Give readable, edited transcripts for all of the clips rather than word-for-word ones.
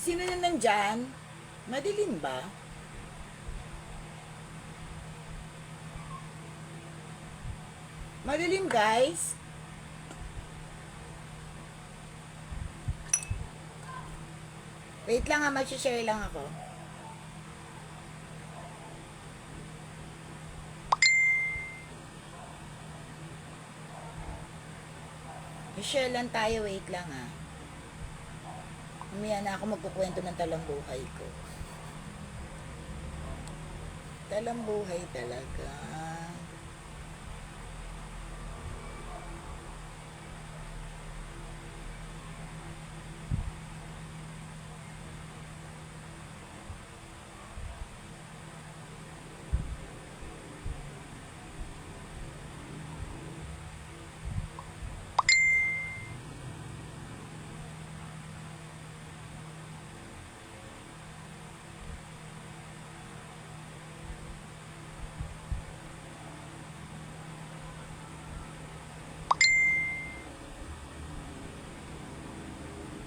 Sino na nandyan? Madilim ba? Madilim, guys. Wait lang ha, mag-share lang ako. I-share lang tayo, wait lang ha. Mamaya na ako magkukwento ng talambuhay ko. Talambuhay talaga.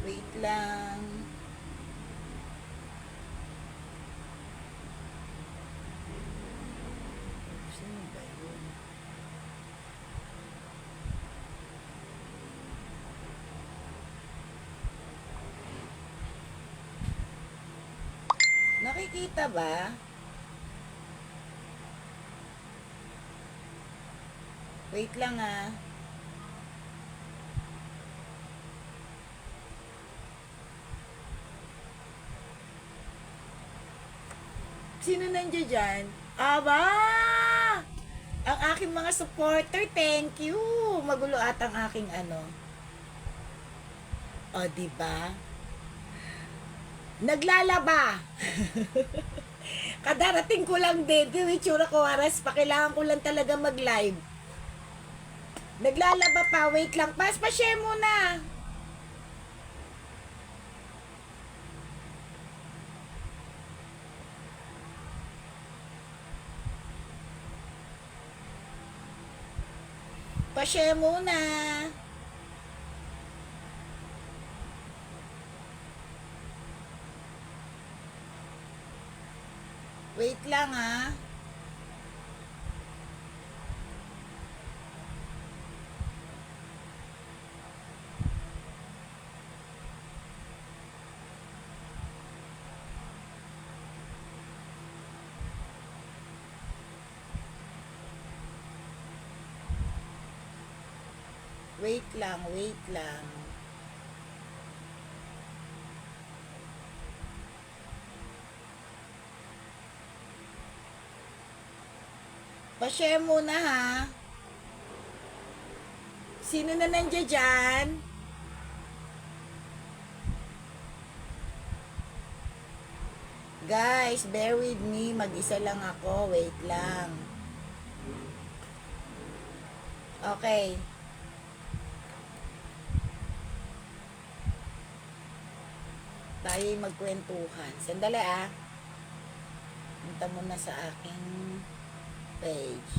Wait lang. Sino ba yun? Nakikita ba? Wait lang ah. Sino nandiyan dyan? Aba! Ang aking mga supporter, thank you! Magulo at ang aking ano. O, diba? Naglalaba! Kadarating ko lang din. Yung itsura ko, aras pa. Kailangan ko lang talaga mag-live. Naglalaba pa. Wait lang. Pa-share muna. Pa-share muna. Wait lang ha. Wait lang, wait lang. Pa-share muna ha. Sino na nandiyan dyan? Guys, bear with me. Mag-isa lang ako. Wait lang. Okay. Tayo'y magkwentuhan. Sandali ah. Punta muna sa aking page.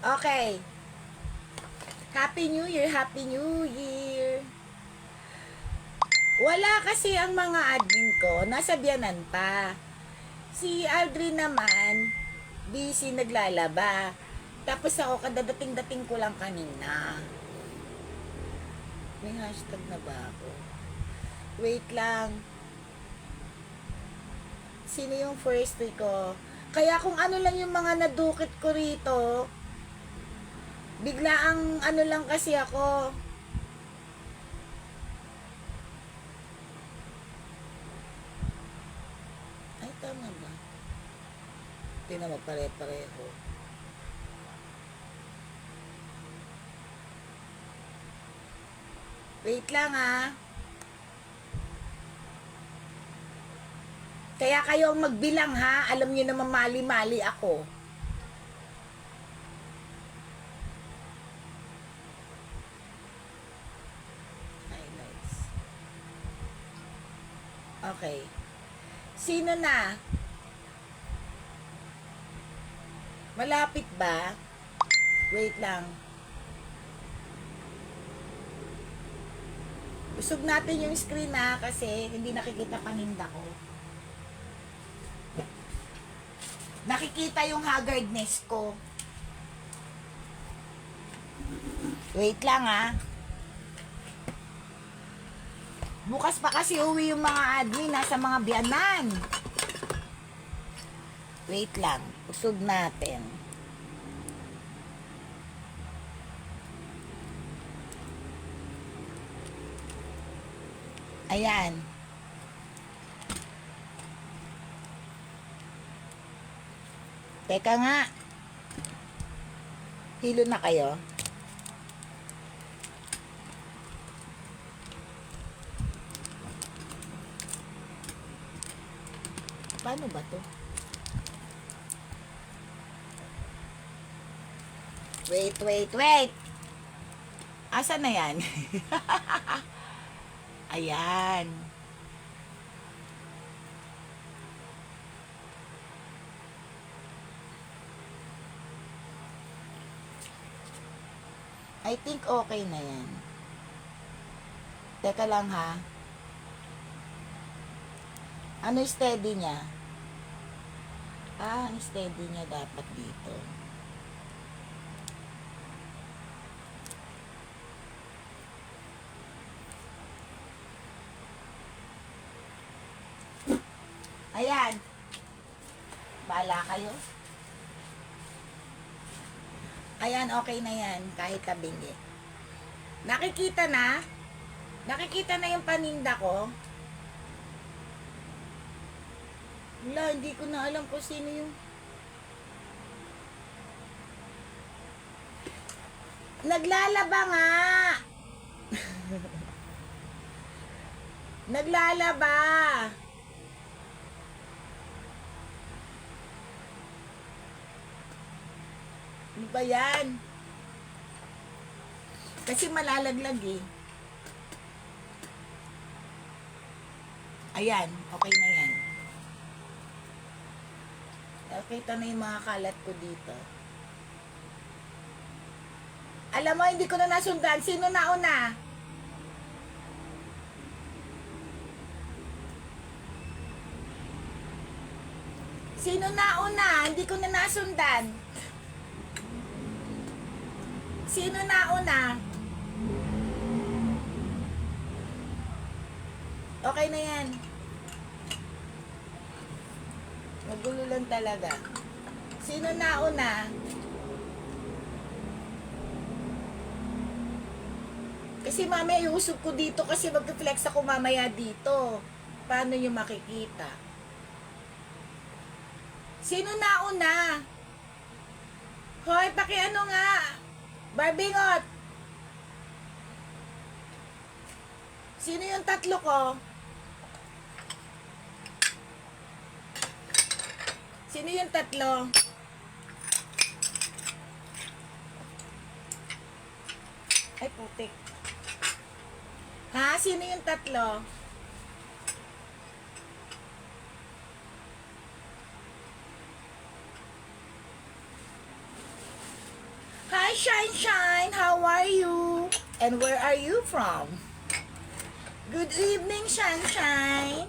Okay. Happy New Year, Happy New Year. Wala kasi ang mga admin ko, nasa biyanan pa. Si Aldrin naman, busy naglalaba. Tapos ako, kadadating-dating ko lang kanina. May hashtag na ba ako? Wait lang. Sino yung first week ko? Kaya kung ano lang yung mga nadukit ko rito, bigla ang ano lang kasi ako. Ay, tama ba? Hindi na magpare-pareho. Wait lang ha. Kaya kayo ang magbilang ha. Alam niyo naman mali-mali ako. Highlights. Okay. Sino na? Malapit ba? Wait lang. Usog natin yung screen na kasi hindi nakikita paninda ko. Nakikita yung haggardness ko. Wait lang Bukas pa kasi uwi yung mga admin nasa mga biyanan. Wait lang. Usog natin. Ayan. Teka nga. Hilo na kayo. Paano ba to? Wait. Asa na yan? Ayan. I think okay na yan. Teka lang Ano steady niya? Ang steady niya dapat dito. Ayan. Bahala kayo. Ayan, okay na yan. Kahit tabingi. Nakikita na? Nakikita na yung paninda ko? Wala, hindi ko na alam kung sino yung... Naglalaba nga! Naglalaba! Ano ba yan? Kasi malalaglag Ayan, okay na yan. Nakita na yung mga kalat ko dito. Alam mo, hindi ko na nasundan. Sino nauna? Sino nauna? Hindi ko na nasundan. Sino nauna? Okay na yan. Magulo lang talaga. Sino nauna? Kasi mamaya iusog ko dito kasi mag-flex ako mamaya dito. Paano nyo makikita? Sino nauna? Hoy, pakiano nga? Barbingot! Sino yung tatlo ko? Sino yung tatlo? Ay, putik. Sino yung tatlo? Hi, Shine. How are you? And where are you from? Good evening, Shine.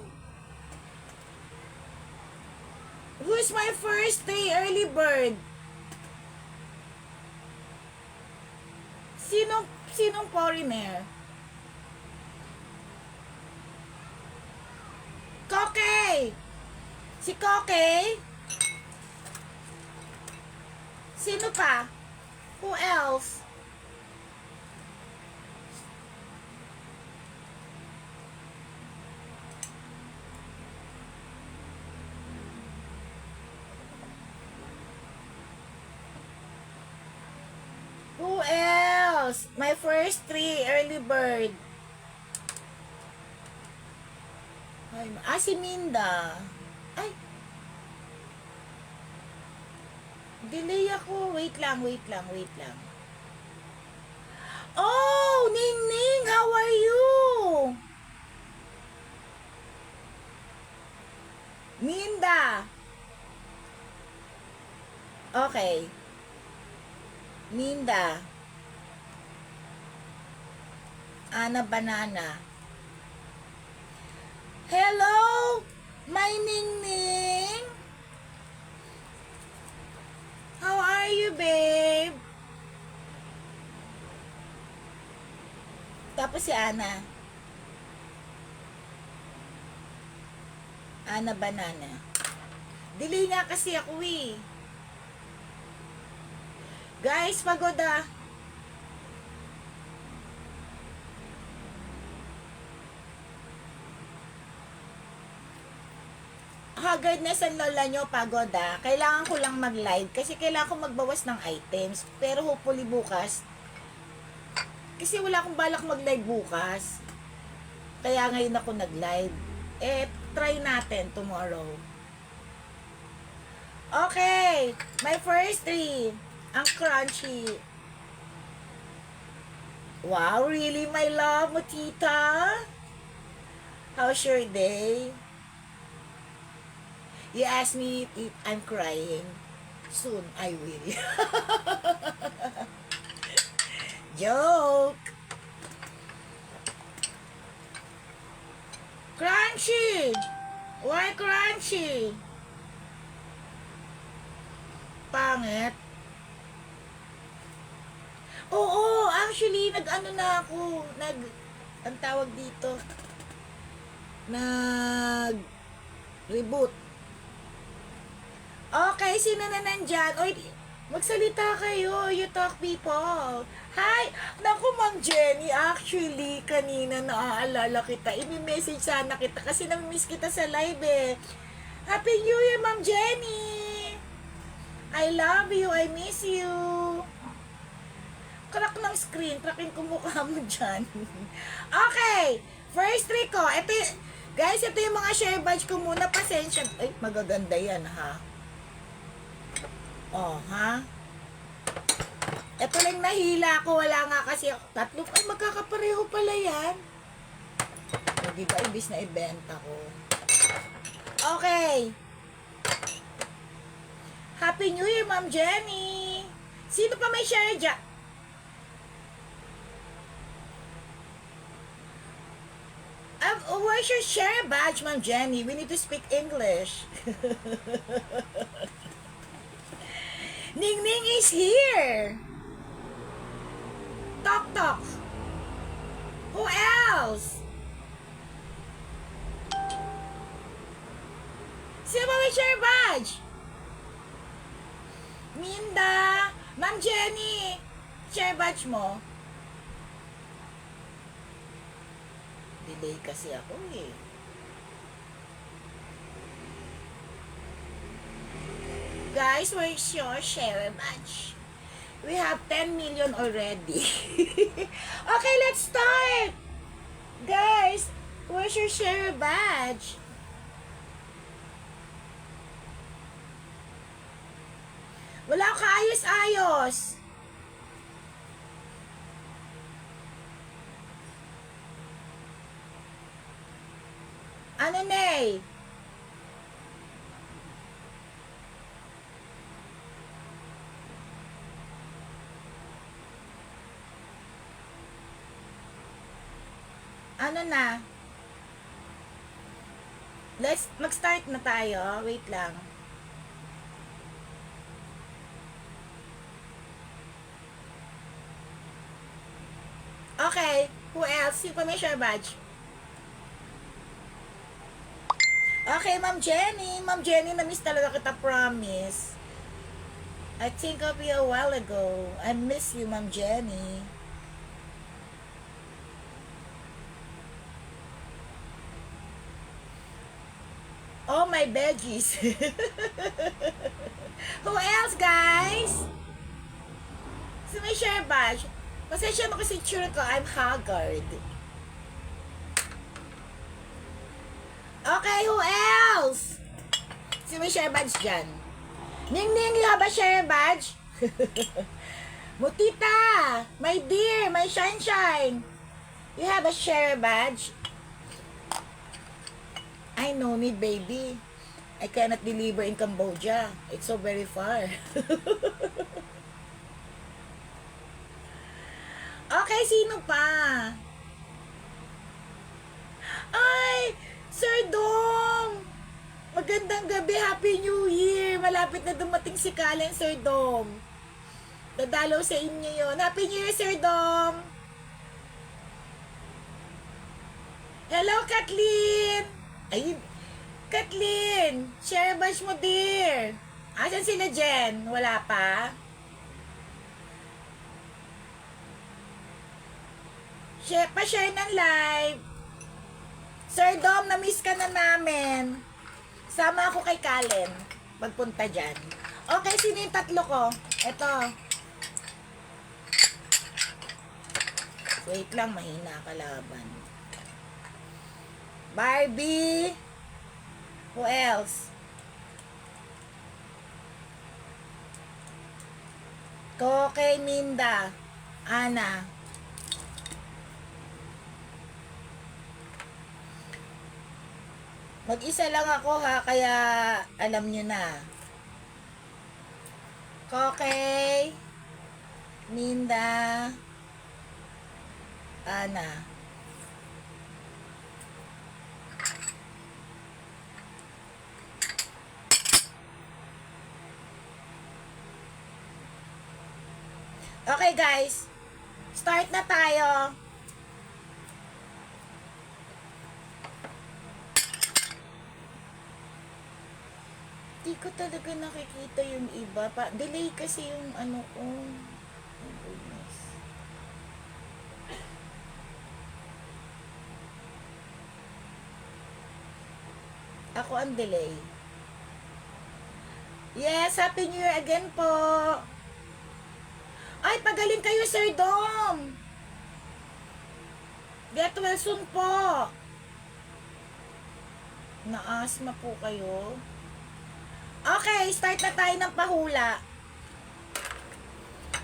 Who's my first day early bird? Sinong foreigner? Koke! Si Koke? Sino pa? Who else? Who else? My first three early bird. Si Minda. Ay. Delay ako. Wait lang. Oh, Ning, how are you? Minda. Okay. Minda. Ana Banana. Hello, my Ning Ning. How are you, babe? Tapos si Ana. Ana Banana. Delay nga kasi ako eh. Guys, pagod ah. Haggardness ang lola nyo, pagod ah. Kailangan ko lang mag-live kasi kailangan ko magbawas ng items. Pero hopefully bukas. Kasi wala akong balak mag-live bukas. Kaya ngayon ako nag-live. Try natin tomorrow. Okay, my first three. Ang crunchy. Wow, really, my love, mo, tita? How's your day? You asked me if I'm crying. Soon, I will. Joke. Crunchy. Why crunchy? Pangit. Oo, actually, nag-ano na ako. Ang tawag dito. Nag-reboot. Okay, sino na nandyan? Oy, magsalita kayo. You talk, people. Hi! Naku, Ma'am Jenny. Actually, kanina naaalala kita. I-message sana kita kasi nami-miss kita sa live eh. Happy New Year, Ma'am Jenny! I love you. I miss you. Crack ng screen. Crackin ko mukha mo dyan. Okay. First three ko. Ito, guys, ito yung mga share badge ko muna. Pasensya. Ay, magaganda yan, ha? Oh, ha? Ito lang nahila ko. Wala nga kasi tatlo. Ay, magkakapareho pala yan. O, diba, ibis na ibenta ko. Okay. Happy New Year, Ma'am Jenny. Sino pa may share dyan? Where's your share badge, Ma'am Jenny? We need to speak English. Ning Ning is here. Tok Tok. Who else? Sino ba may share badge? Minda. Ma'am Jenny. Share badge mo. Delay kasi ako eh. Guys, where's your share badge? We have 10 million already. Okay, let's start. Guys, where's your share badge? Wala ka ayos-ayos. Ano na eh? Ano na? Mag-start na tayo. Wait lang. Okay. Who else? Sino pa may share badge? Okay, Ma'am Jenny. Ma'am Jenny, na-miss talaga kita, promise. I think of you a while ago. I miss you, Ma'am Jenny. Oh, my veggies. Who else, guys? So, may share badge. Pasensya mo kasi tsura ko, I'm haggard. Okay, who else? Si may share badge dyan. Ning Ning, you have a share badge? Mutita, my dear, my shine. You have a share badge? I no need, baby. I cannot deliver in Cambodia. It's so very far. Okay, sino pa? Ay, Sir Dom! Magandang gabi, Happy New Year! Malapit na dumating si Kalen, Sir Dom. Dadalaw sa inyo yun. Happy New Year, Sir Dom! Hello, Kathleen! Ay, Kathleen! Share bash mo, dear! Asan sila, Jen? Wala pa? Pa-share ng live. Sir Dom, na-miss ka na namin. Sama ako kay Kalen. Magpunta dyan. Okay, sino yung tatlo ko? Eto. Wait lang, mahina kalaban. Barbie. Who else? Koke, Minda. Ana. Mag-isa lang ako ha, kaya alam nyo na. Koke, Minda, Ana. Okay guys, start na tayo. Di ko talaga nakikita yung iba. Delay kasi yung ano ko. Oh, goodness. Ako ang delay. Yes, Happy New Year again po. Ay, pagaling kayo, Sir Dom. Get well soon po. Na-asthma po kayo. Okay, start na tayo ng pahula.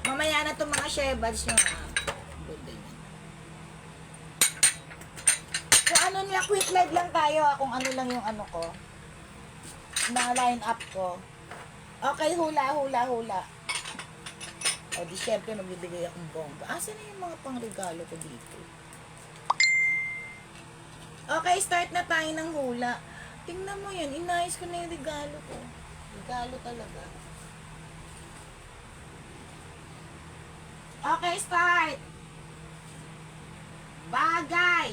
Mamaya na itong mga share badge nyo ha. Kung ano nila, quick live lang tayo ha, kung ano lang yung ano ko. Na line up ko. Okay, hula. O di syempre magbibigay akong bomba. Asan na yung mga pangregalo ko dito? Okay, start na tayo ng hula. Tingnan mo yan, inayos ko na yung regalo ko. Regalo talaga. Okay, start. Bagay.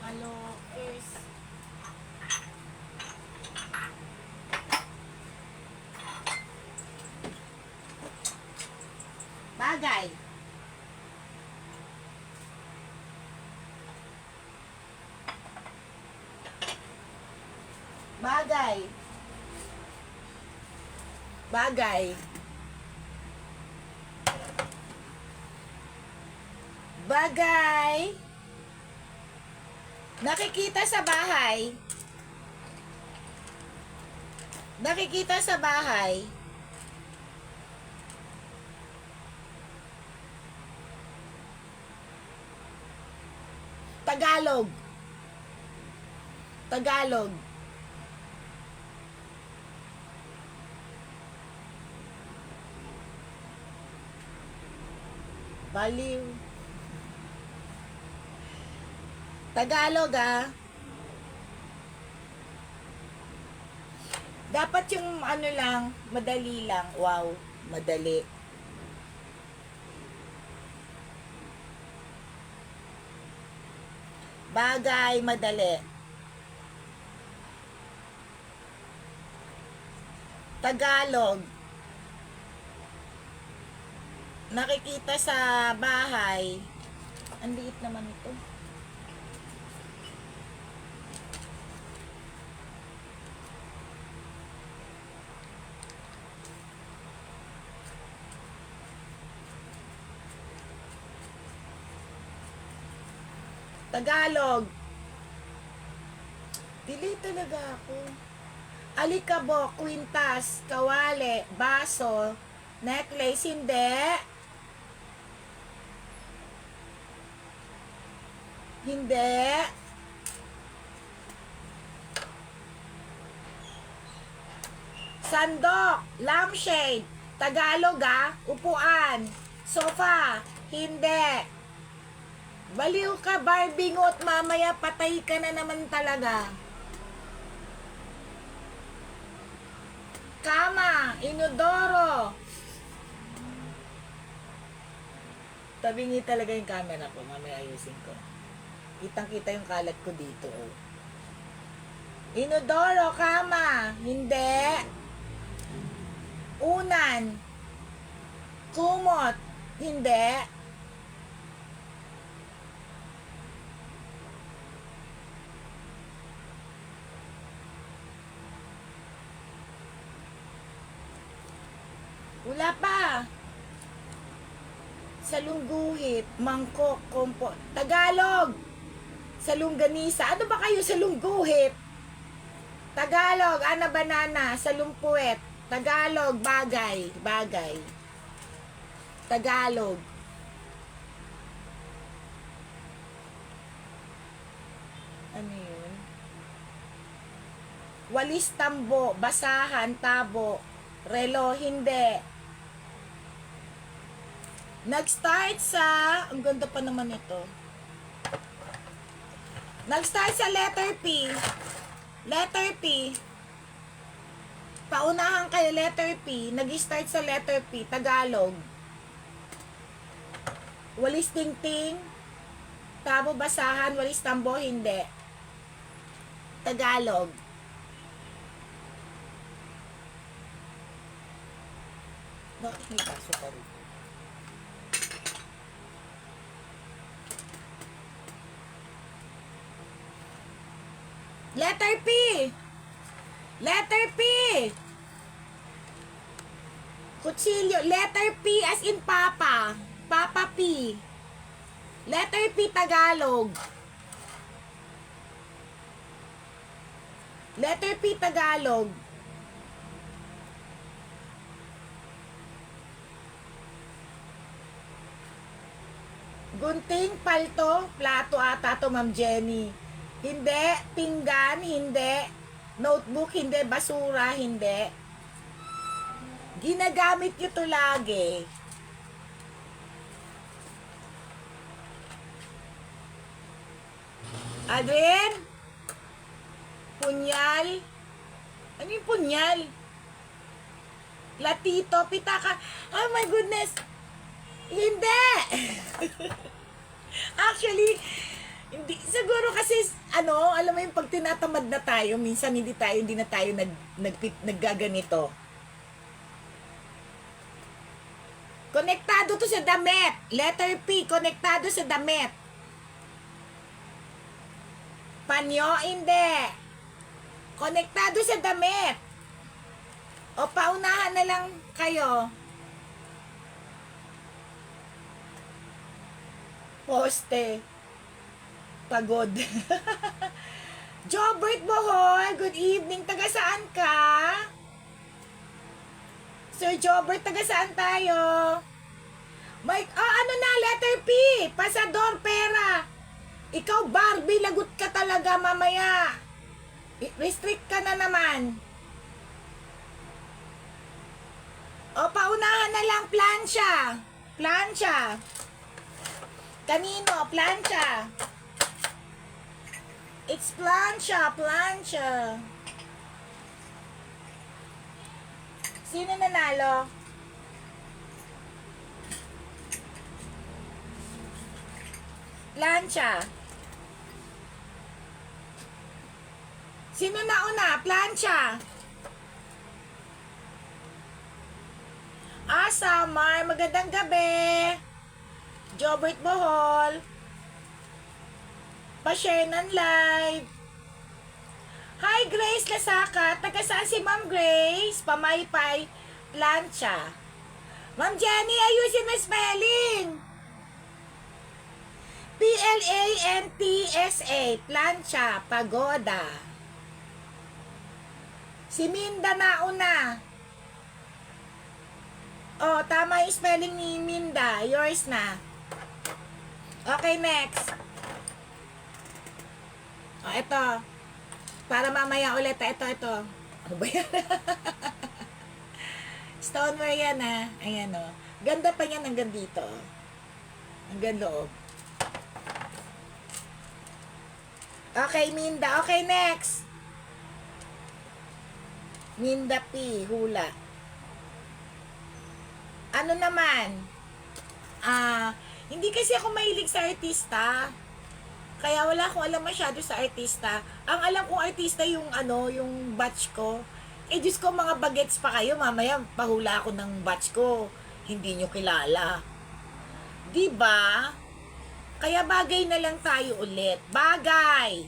Kalokers. Bagay. Bagay. Bagay. Bagay. Nakikita sa bahay. Nakikita sa bahay. Tagalog. Tagalog. Baliw. Tagalog ah. Dapat yung ano lang, madali lang. Wow, madali. Bagay, madali. Tagalog. Nakikita sa bahay. Ang liit naman ito. Tagalog. Delay talaga ako. Alikabok, kwintas, kawali, baso, necklace, hindi. Hindi. Sandok, lampshade, Tagalog ah, upuan, sofa, Hindi. Baliw ka, Barbie ngot. Mamaya patay ka na naman talaga. Kama, inodoro. Tabingi talaga yung camera ko. Mamaya ayusin ko. Kitang-kita yung kalat ko dito. Oh. Inodoro, kama. Hindi. Unan. Kumot. Hindi. Wala pa. Salungguhit, mangkok, kompo. Tagalog. Salungganisa. Ano ba kayo salungguhit? Tagalog, ana banana, salumpuet. Tagalog, bagay, bagay. Tagalog. Ano yun? Walis tambo, basahan, tabo, relo, hindi. Nag-start sa, ang ganda pa naman ito. Nag-start sa letter P. Letter P. Paunahan kayo, letter P. Nag-start sa letter P, Tagalog. Walis tingting, tabo, basahan, walis tambo, hindi. Tagalog. Bakit may kaso pa rin? Letter P. Letter P. Kutsilyo. Letter P as in Papa. Papa P. Letter P Tagalog. Letter P Tagalog. Gunting, palto, plato ata to, Ma'am Jenny. Hindi. Pinggan, hindi. Notebook, hindi. Basura, hindi. Ginagamit nyo to lagi. Adrin? Punyal? Ano yung punyal? Latito, pitaka. Oh my goodness. Hindi. Actually, hindi, siguro kasi, alam mo yung pag tinatamad na tayo, minsan hindi na tayo naggaganito. Konektado to sa damit. Letter P, konektado sa damit. Panyo, hindi. Konektado sa damit. O, paunahan na lang kayo. Poste. Pagod. Jobert Bohol, good evening. Taga saan ka? Sir Jobert, taga saan tayo? Mike, ano na, letter P. Pasador, pera. Ikaw, Barbie, lagot ka talaga mamaya. Restrict ka na naman. O, paunahan na lang, plancha. Plancha. Kanino? Plancha. It's plancha, plancha. Sino nanalo? Plancha. Sino nauna? Plancha. Samar. Magandang gabi. Jobert Bohol. Pa-share ng live. Hi, Grace Lasaka. Taga saan si Ma'am Grace? Pamaypay. Plancha. Ma'am Jenny, ayusin mo spelling. Plantsa. Plancha. Pagoda. Si Minda nauna. Oh, tama yung spelling ni Minda. Yours na. Okay, next. Oh, ito. Para mamaya ulit. Ito. Ano ba yan? Stoneware yan, ha. Ayan, oh. Ganda pa yan hanggang dito. Hanggang loob. Okay, Minda. Okay, next. Minda P. Hula. Ano naman? Hindi kasi ako mahilig sa artista. Kaya wala akong alam masyado sa artista. Ang alam kong artista yung yung batch ko. Eh, Diyos ko, mga bagets pa kayo. Mamaya, pahula ako ng batch ko. Hindi nyo kilala. Diba? Kaya bagay na lang tayo ulit. Bagay!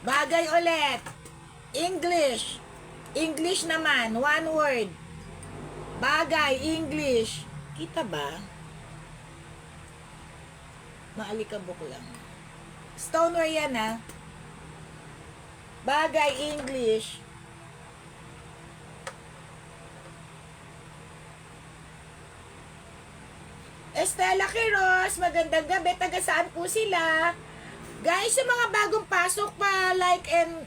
Bagay ulit. English. English naman. One word. Bagay. English. Kita ba? Maalikabok lang. Stoneware yan, ha? Bagay. English. Estela Quiroz, magandang gabi. Taga saan po sila? Guys, sa mga bagong pasok pa, like and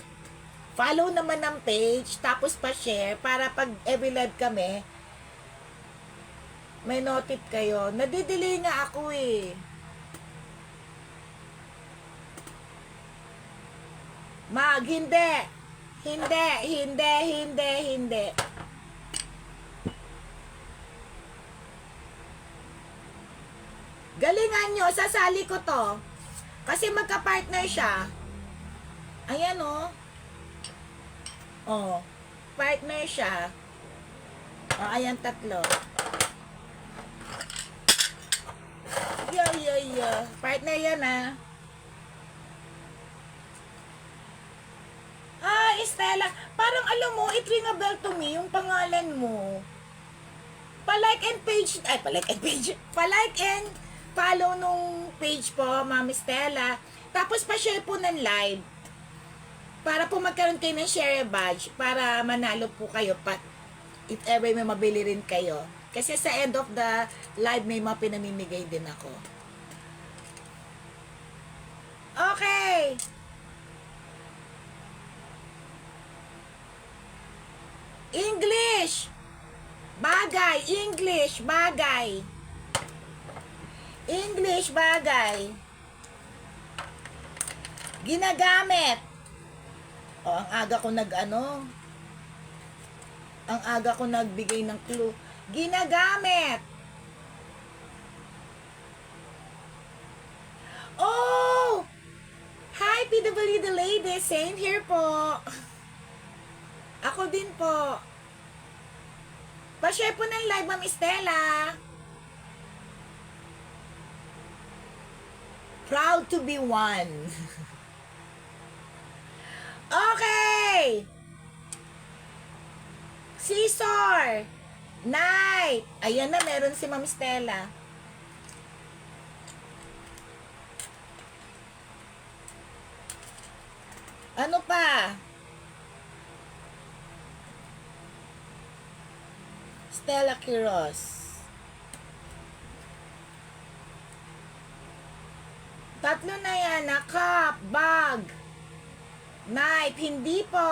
follow naman ng page, tapos pa share, para pag every live kami, may notif kayo. Nadidelay nga ako eh. Hindi. Hindi. Galingan nyo, sasali ko to. Kasi magka-partner siya. Ayan o. Oh. Partner siya. Oh, ayan tatlo. Yeah. Partner yan ah. Estela. Parang alam mo, it ring a bell to me, yung pangalan mo. Pa-like and follow nung page po, Ma'am Estela. Tapos pa-share po ng live. Para po magkaroon kayo ng share badge. Para manalo po kayo. If ever may mabili rin kayo. Kasi sa end of the live, may mga pinamimigay din ako. Okay. English. Bagay. English. Bagay. English. Bagay. Ginagamit. Ang aga ko ang aga ko nagbigay ng clue. Ginagamit. Oh! Hi, PWD lady. Same here po. Ako din po. Pa-share po ng live, Ma'am Estela. Proud to be one. Okay. Scissor. Knife. Ayan na, meron si Ma'am Estela. Ano pa? Stella Quiroz. Tatlo na yan. Cup, bag, knife, hindi po.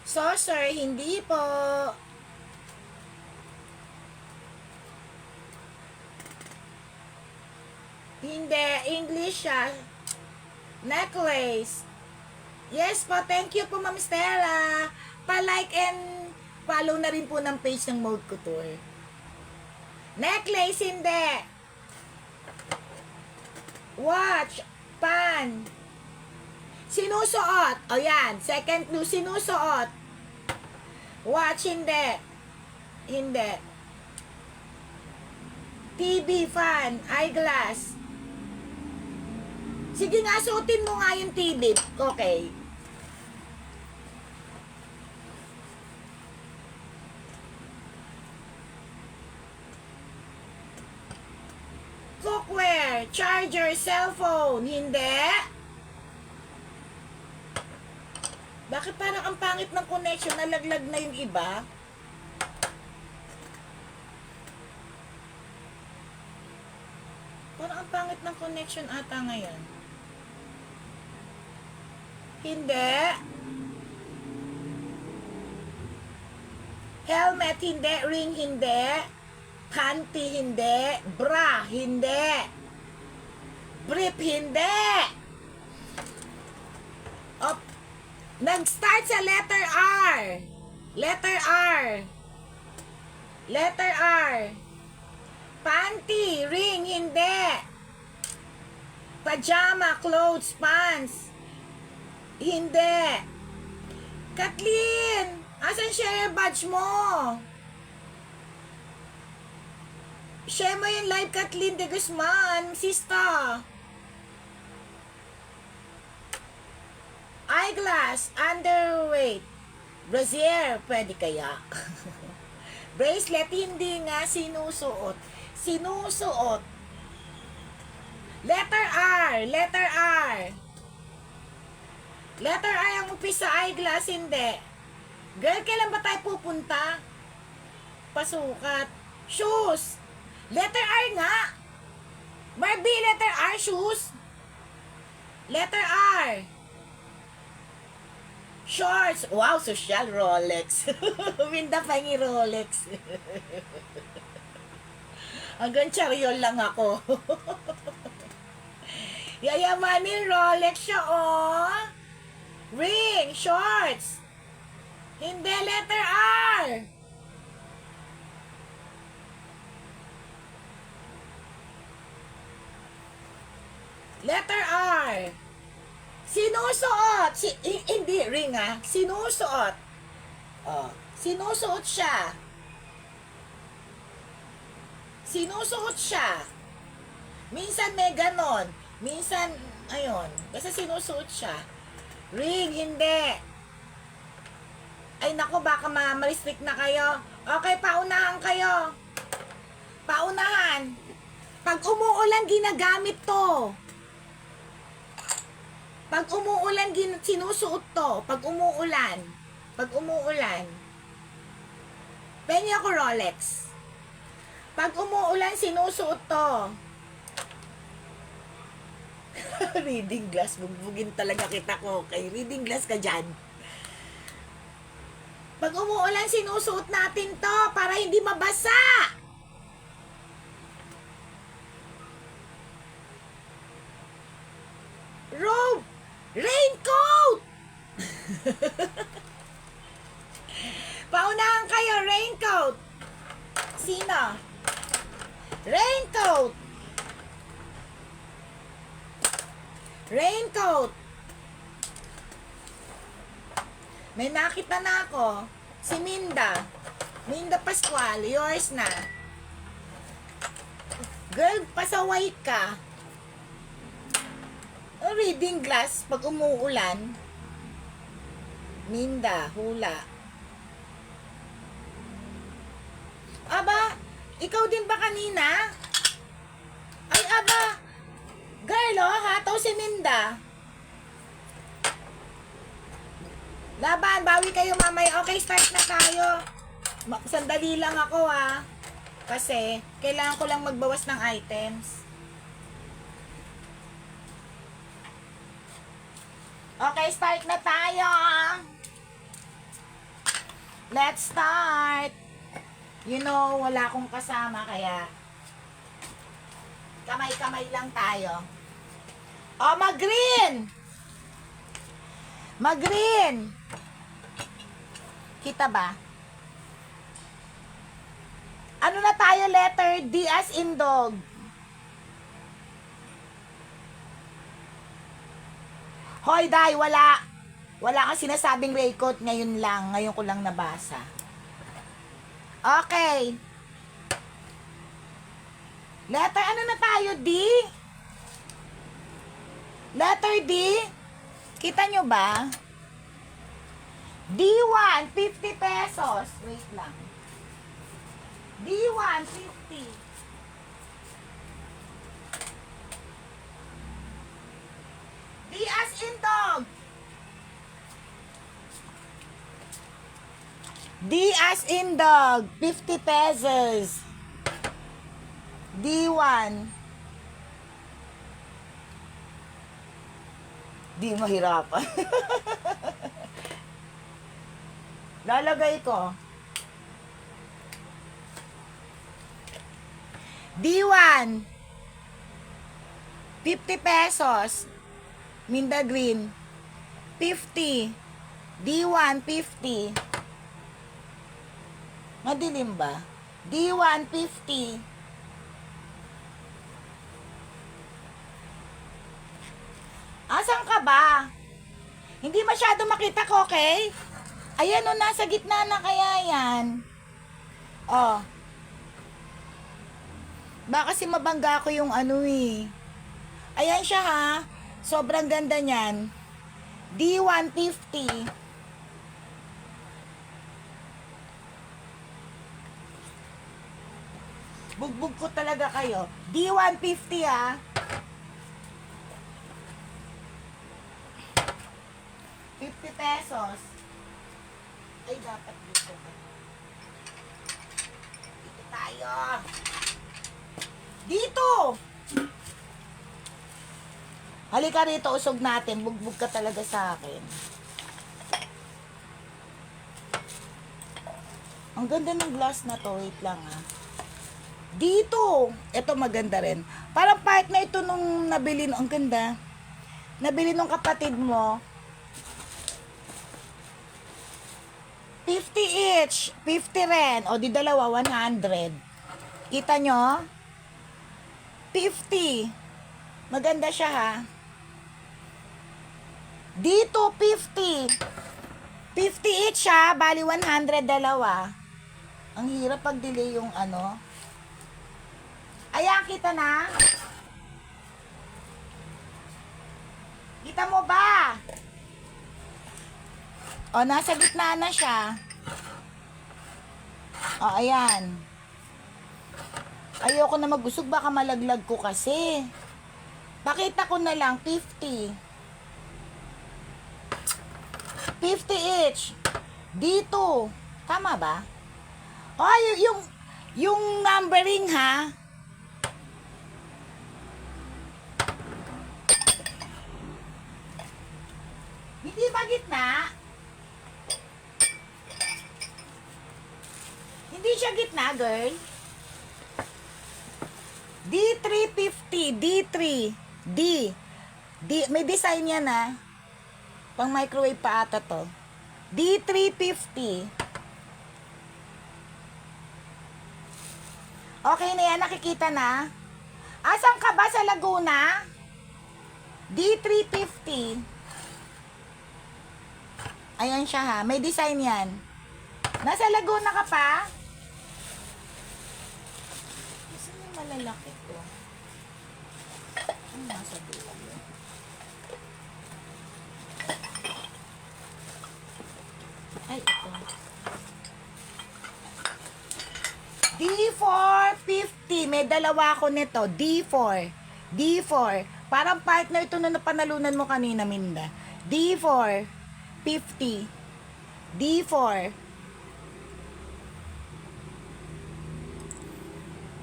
Saucer, hindi po. Hindi. English siya. Necklace. Yes po. Thank you po, Ma'am Stella. Pa-like and follow na rin po ng page ng Mode Couture. Necklace, hindi. Watch. Pan. Sinusuot. O yan. Second clue. Sinusuot. Watch, hindi. Hindi. TV, fan, eyeglass. Sige nga, suotin mo nga yung TV. Okay. Cookware, charger, cellphone. Hindi. Bakit parang ang pangit ng connection? Nalaglag na yung iba? Parang ang pangit ng connection ata ngayon. Hindi. Helmet, hindi. Ring, hindi. Panty, hindi. Bra, hindi. Brief, hindi. Op. Nag-start sa letter R. Letter R. Letter R. Panty, ring, hindi. Pajama, clothes, pants. Hindi. Kathleen, asan share badge mo? Share mo yung live, Kathleen de Guzman, sista. Eyeglass, underweight. Brazier, pwede kaya? Bracelet, hindi nga sinusuot. Sinusuot. Letter R, letter R. Letter R ang umpisa, eyeglass, hindi. Girl, kailan ba tayo pupunta? Pasukat. Shoes. Letter R nga. Barbie, letter R, shoes. Letter R. Shorts. Wow, social Rolex. Minda pa yung Rolex. Hanggang chariol lang ako. Yayamanin Rolex siya, oh. Ring, shorts. Hindi, letter R. Letter R. Sinusuot. Hindi, ring ah. Sinusuot. Oh, sinusuot siya. Sinusuot siya. Minsan may ganon. Minsan, ayun. Basta sinusuot siya. Ring, hindi. Ay nako, baka ma-restrict na kayo. Okay, paunahan kayo. Paunahan. Pag umuulan, ginagamit to. Pag umuulan, sinusuot to. Pag umuulan. Pag umuulan. Penny ako Rolex. Pag umuulan, sinusuot to. Reading glass. Bugbugin talaga kita ko. Okay, reading glass ka dyan. Pag umuulan, sinusuot natin to para hindi mabasa. Robe. Raincoat. Paunahan kayo, raincoat. Sino? Raincoat. Raincoat. May nakita na ako. Si Minda. Minda Pascual. Yours na. Girl, pasaway ka. Reading glass pag umuulan. Minda, hula. Aba, ikaw din ba kanina? Ay, aba. Girl, oh, hataw si Minda. Laban, bawi kayo mamaya. Okay, start na tayo. Sandali lang ako, ah. Kasi, kailangan ko lang magbawas ng items. Okay, start na tayo. Let's start. You know, wala akong kasama, kaya kamay-kamay lang tayo. Oh, mag-green! Mag-green! Kita ba? Ano na tayo, letter D as in dog? Hoy, Day, wala. Wala kang sinasabing raincoat ngayon lang. Ngayon ko lang nabasa. Okay. Letter, ano na tayo, D? Letter D? Kita nyo ba? D1, 50 pesos. Wait lang. D1, 50. D as in dog. D as in dog. 50 pesos. D1. Di mahirapan. Lalagay ko. D1, 50 pesos. Minda Green, 50. D1, 50. Madilim ba? D1, 50. Asan ka ba? Hindi masyado makita ko, okay? Ayan o, nasa gitna na kaya yan. Oh. Baka kasi mabangga ko yung ano eh. Ayan siya ha. Sobrang ganda niyan. D150. Bugbog ko talaga kayo. D150 ha. ₱50. Ay, dapat dito. Dito tayo. Dito! Halika rito, usog natin. Bugbog ka talaga sa akin. Ang ganda ng glass na to. Wait lang ha. Dito! Ito maganda rin. Parang part na ito nung nabili. Ang ganda. Nabili nung kapatid mo. 50 each. 50 rin. O di dalawa, 100. Kita nyo? 50. Maganda siya ha. Dito, 50. 50 each ha. Bali, 100 dalawa. Ang hirap pag delay yung ano. Ayan, kita na. Kita mo ba? O, nasa gitna na siya. O, ayan. Ayoko na magusog. Baka malaglag ko kasi. Pakita ko na lang, 50. 50 each. Dito. Tama ba? O, yung numbering ha. Hindi ba gitna? Hindi siya gitna, girl. D350. D3. D. May design yan ha. Pang microwave pa ata to. D350. Okay na yan, nakikita na. Asan ka ba sa Laguna? D350. Ayan siya ha, may design yan. Nasa Laguna ka pa? Kasi yung malalaki ko. Ano nasa dulo? Ay, ito. D450. May dalawa ako nito. D4. D4. Parang partner ito na napanalunan mo kanina, Minda. D4. 50. D4.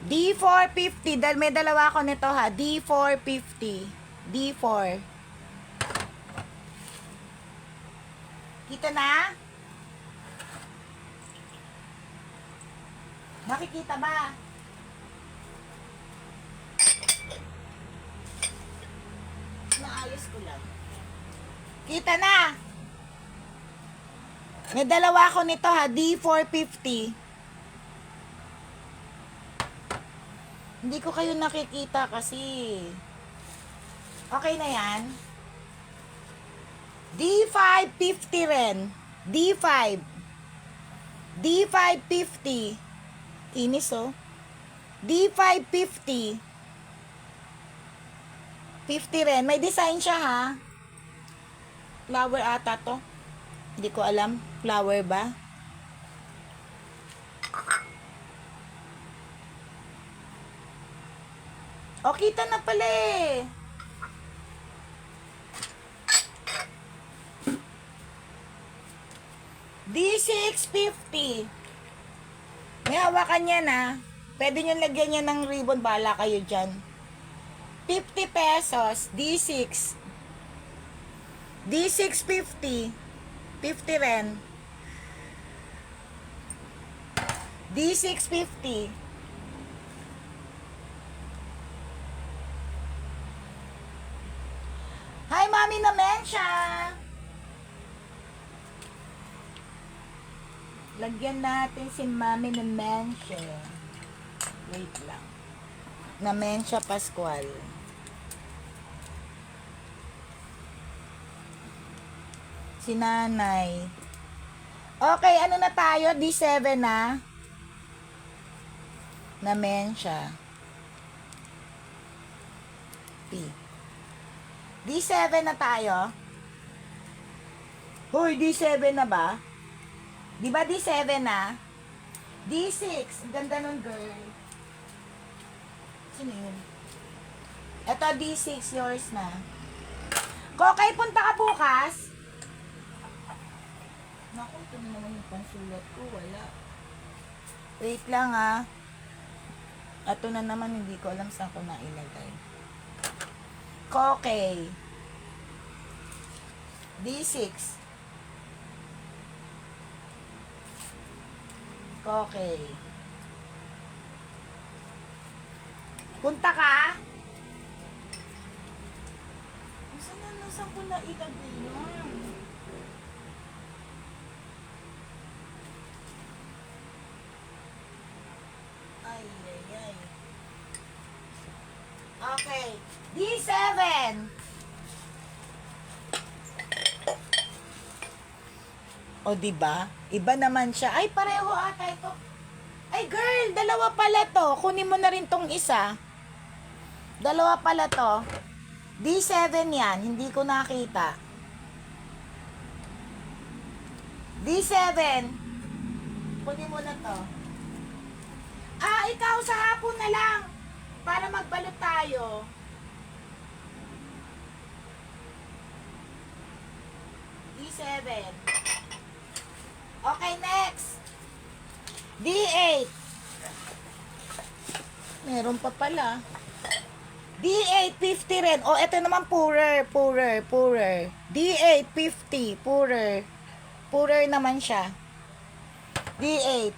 D450. Dahil may dalawa ako nito ha. D450. D4. Kita na? Nakikita ba? Naayos ko lang. Kita na? May dalawa ako nito ha, D450. Hindi ko kayo nakikita kasi. Okay na yan? D550 rin. D5. D550. Inis oh. D550. 50 rin. May design siya ha. Flower ata to. Hindi ko alam. Flower ba? O, kita na pala eh. D650. May hawakan yan ha. Pwede nyo lagyan yan ng ribbon. Bahala kayo dyan. 50 pesos. D6. D650. 50 rin. D650. Lagyan natin si Mami ng Menche. Wait lang. Na Menche Pascual. Si Nanay. Okay, ano na tayo? D7 na. Na Menche. P. D7 na tayo. Hoy, D7 na ba? Di ba D7 na? D6. Ang ganda nun, girl. Sino yun? Ito, D6. Yours na. Kokay, punta ka bukas? Naku, ito na naman yung pansulat ko. Wala. Wait lang, ha. Ito na naman, hindi ko alam saan ko nailagay. Kokay. D6. Okay. Punta ka? Saan ko na ilagay yun? Ay. Okay. D7. O, diba? Iba naman siya. Ay, pareho ata ito. Ay, girl, dalawa pala to. Kunin mo na rin tong isa. Dalawa pala to. D7 yan. Hindi ko nakita. D7. Kunin mo na to. Ah, ikaw sa hapon na lang. Para magbalot tayo. D7. Okay, next. D8. Meron pa pala. D8, 50 rin. O, ito naman poorer. D8, 50, poorer. Poorer naman siya. D8.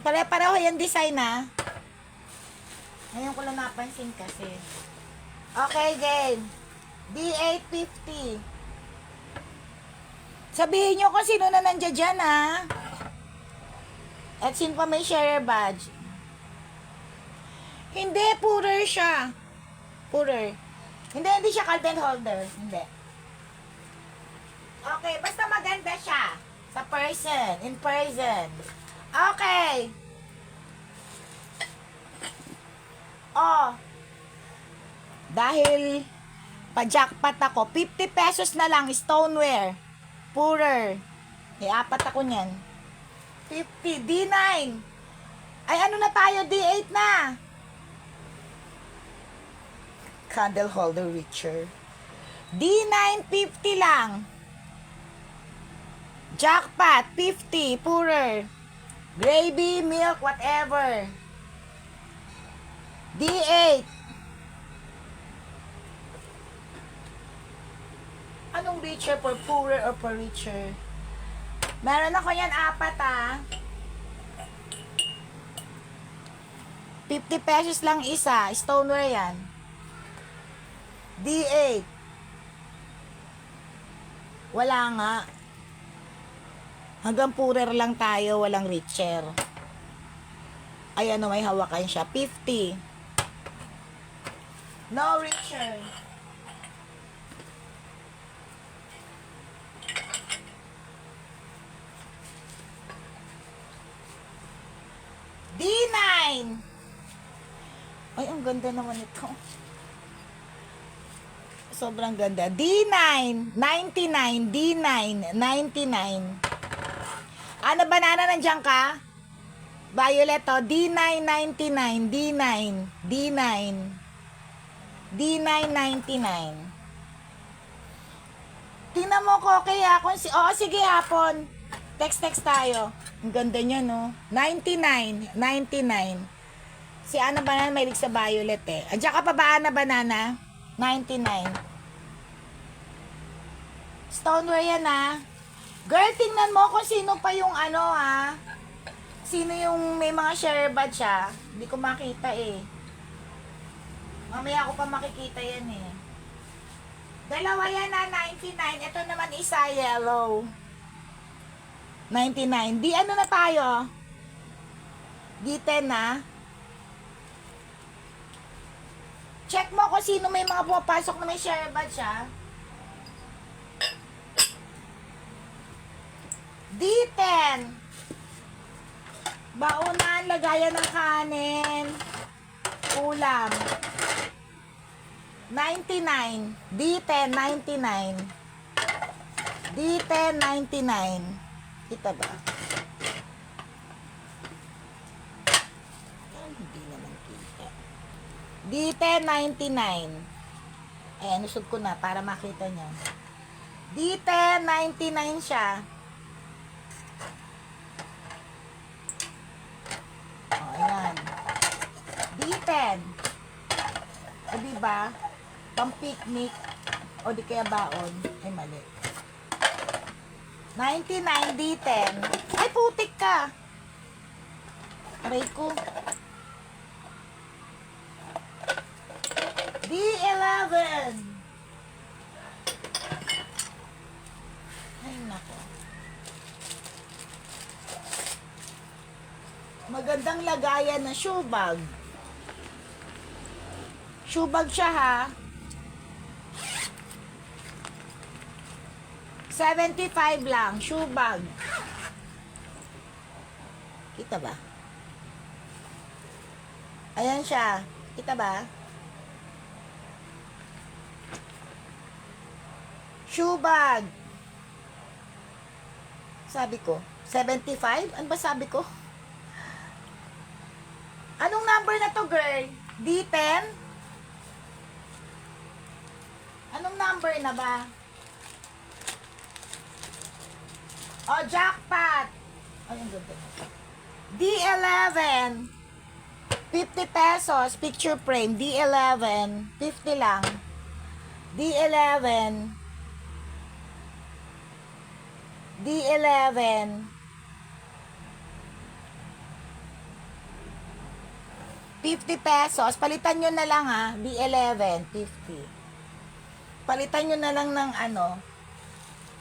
Pare-pareho yung design, ha? Ngayon ko lang napansin kasi. Okay, game. D8, 50. Sabihin nyo kung sino na nandiyan dyan, ha? At sino pa may share badge? Hindi, poorer siya. Poorer. Hindi siya Calvin holder. Hindi. Okay, basta maganda siya. Sa person. In person. Okay. Oh. Dahil pa-jackpot ako, 50 pesos na lang, stoneware. Poorer. Apat ako niyan. 50. D9. Ay, ano na tayo? D8 na. Candle holder richer. D9, 50 lang. Jackpot, 50. Poorer. Gravy, milk, whatever. D8. Anong richer for poorer or for richer? Meron ako yan, 4, ah. 50 pesos lang isa. Stoneware yan. D8. Wala nga. Hanggang poorer lang tayo, walang richer. Ay, ano, may hawakan siya. 50. No richer. D9. Ay, ang ganda naman ito. Sobrang ganda. D9. 99. D9. 99. Ano, banana, nandiyan ka? Violet, to. D9, 99. D9. D9. D9, 99. Tingnan mo ko, kaya kung si... Oo, sige, hapon. Text tayo. Ang ganda niya, no? 99. 99. Si Ana Banana may sa Violet, eh. Andiyan ka pa ba, Ana Banana? 99. Stoneware yan, ha? Girl, tingnan mo kung sino pa yung ano, ha? Sino yung may mga share badge, ha? Hindi ko makita, eh. Mamaya ako pa makikita yan, eh. Dalawa yan na 99. Ito naman isa yellow. 99. Di ano na tayo? Di 10 na. Check mo kung sino may mga pumapasok na may share badge ha. D10. Baunan, lagayan ng kanin. Ulam. 99. D10, 99. D10, 99. Kita ba? Hindi naman kita. D10, 99. Ayan, usog ko na para makita niya. D10, 99 siya. O, ayan. D10. O, diba? Pang-picnic. O, di kaya baon. Ay, mali. 99, D10. Ay, putik ka. Aray ko. D11. Ay, nako. Magandang lagayan na shoe bag. Shoe bag siya ha. 75 lang, shoe bag. Kita ba? Ayan siya. Kita ba? Shoe bag. Sabi ko, 75? Ano ba sabi ko? Anong number na to, girl? D10? Anong number na ba? O, jackpot. Ay, ang ganda. D11. 50 pesos. Picture frame. D11. 50 lang. D11. D11. $50. Palitan nyo na lang ha. D11. 50. Palitan nyo na lang ng ano.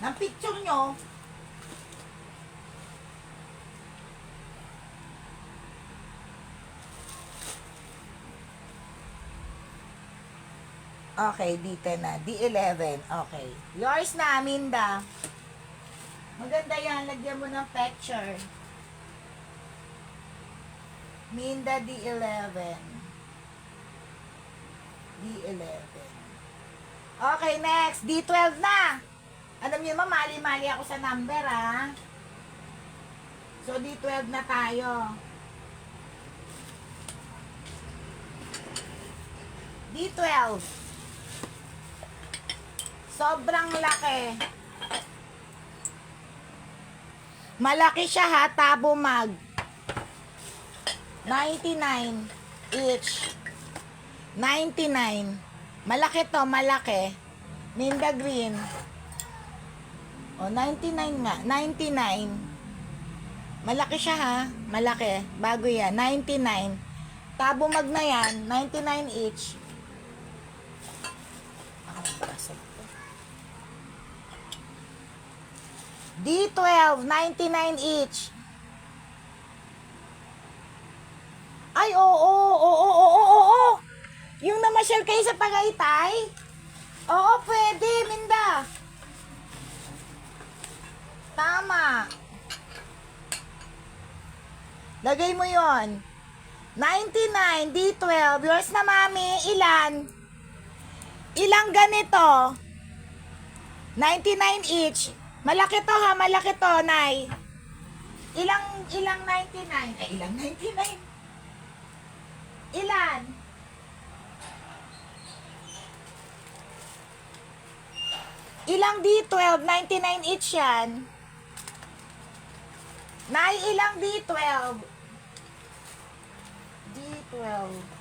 Ng picture nyo. Okay, D10 na. D11. Okay. Yours na, Minda. Maganda yan. Lagyan mo ng picture. Minda, D11. D11. Okay, next. D12 na. Alam niyo, mali-mali ako sa number, ha? So, D12 na tayo. D12. Sobrang laki. Malaki siya ha, tabo mag. 99 each. 99. Malaki to, malaki. Minda green. O, 99 nga. 99. Malaki siya ha, malaki. Bago yan, 99. Tabo mag na yan, 99 each. Ako magbasa ito. D12, 99 each. Ay, oo. Yung namasyal kayo sa Tagaytay? Oo, pwede, Minda. Tama. Lagay mo yon. 99, D12. Yours na, mami. Ilan? Ilang ganito? 99 each. Malaki to ha, malaki to, Nay. Ilang 99? Ay, ilang 99? Ilan? Ilang D12? 99 each yan. Nay, ilang D12? D12.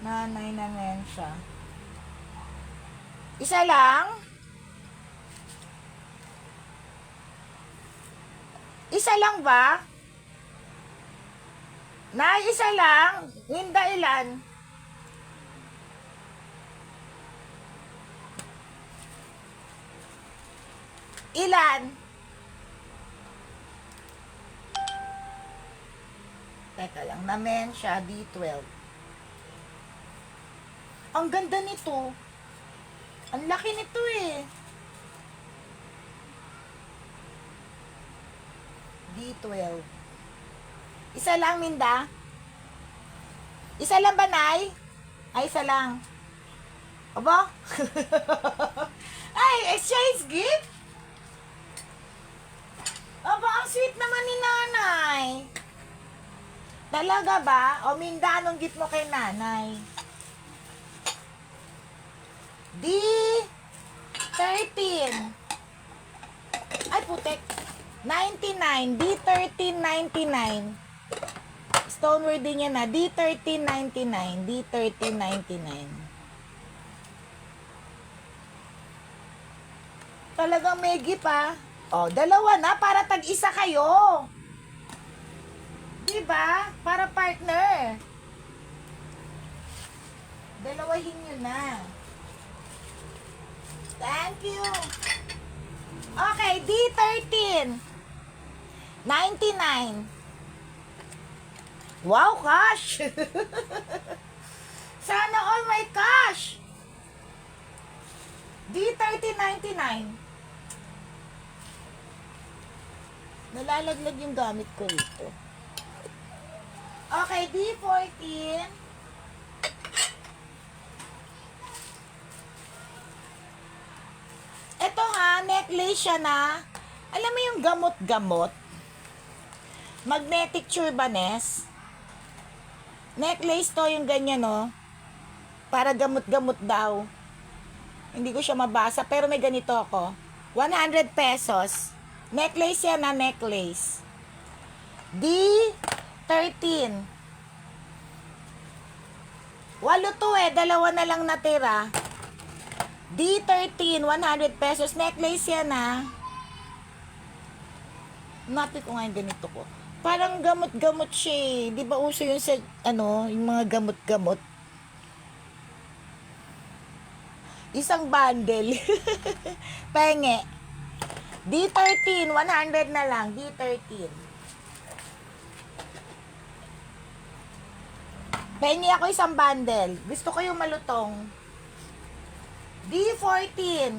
Nanay na ngayon siya. Isa lang? Isa lang ba? Na isa lang. Linda, ilan? Ilan? Teka lang, namen siya, D12. Ang ganda nito. Ang laki nito eh. D12. Isa lang, Minda? Isa lang ba, Nay? Ay, isa lang. Aba? Ay, exchange gift? Aba, ang sweet naman ni Nanay. Talaga ba? O, Minda, anong gift mo kay Nanay? D13. Ay, putek. 99. D1399. Stoneware din yan na. D1399. D1399. Talagang may gift ah. O, dalawa na para tag-isa kayo. Diba? Para partner. Dalawahin nyo na. Thank you. Okay, D13. 99. Wow, cash! Sana all may cash! D1399. Nalalaglag yung gamit ko rito. Okay, D14. Ito ha, necklace siya na. Alam mo yung gamot-gamot? Magnetic turbanes. Necklace to yung ganyan, no? Para gamot-gamot daw. Hindi ko siya mabasa, pero may ganito ako. 100 pesos. Necklace yan na necklace. D13. Walo to eh, dalawa na lang natira. D13, 100 pesos. Necklace yan na. Napit ko nga yung ganito ko. Parang gamot-gamot siya eh. Di ba uso yun sa, yung mga gamot-gamot? Isang bundle. Penge. D13, 100 na lang. D13. Penge ako isang bundle. Gusto ko yung malutong. D14.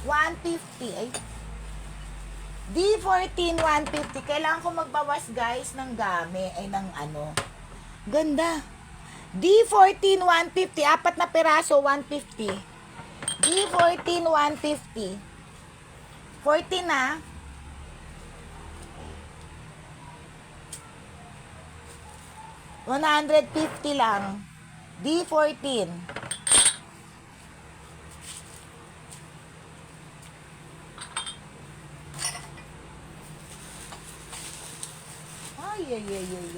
150. Ay. D14, 150. Kailangan ko magbawas, guys, ng game. Ay, ng Ganda. D14, 150. Apat na piraso, 150. D14, 150. 14 na. $150 lang. D14.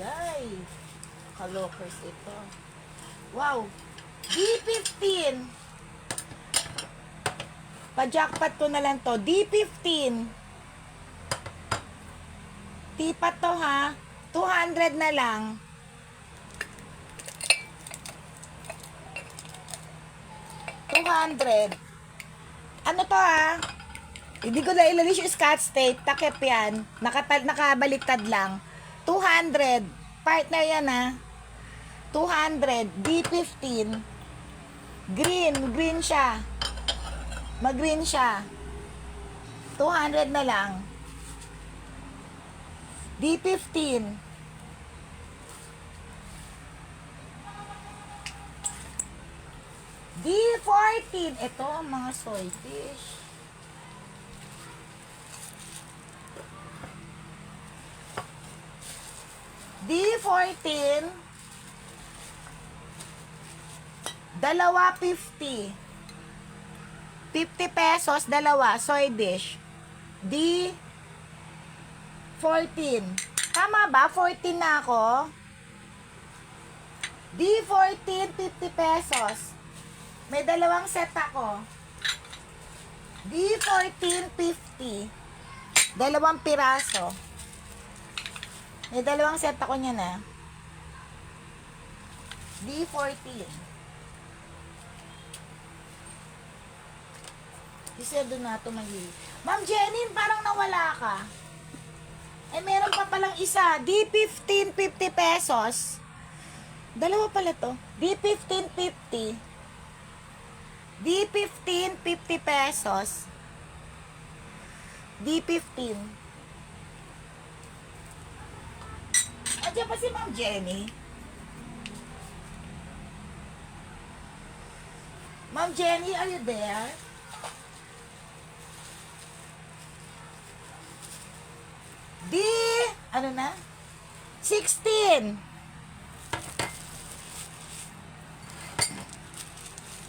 Ay. Kalokers ito. Wow. D15. Pa-jackpot ko na lang to. D15. Tipat to ha. 200 na lang. Ano to ha? Hindi ko na ilalis yung scotch tape. Takip yan. Nakabaliktad lang. 200. Partner yan ha. 200. D15. Green siya. Mag-green siya. 200 na lang. D15. D14. Ito, mga soy fish. D14. Dalawa 50. 50 pesos, dalawa, soy dish. D14. Tama ba? 14 na ako. D14, 50 pesos. May dalawang set ako. D14, 50. Dalawang piraso. May dalawang set ako niyan na. D14. Isa doon na ito Ma'am Jenny, parang nawala ka. Eh, meron pa palang isa. D15, 50 pesos. Dalawa pala to. D15, 50. D15, 50 pesos. D15. Andiyan pa si Ma'am Jenny. Ma'am Jenny, are you there? Ano na? 16.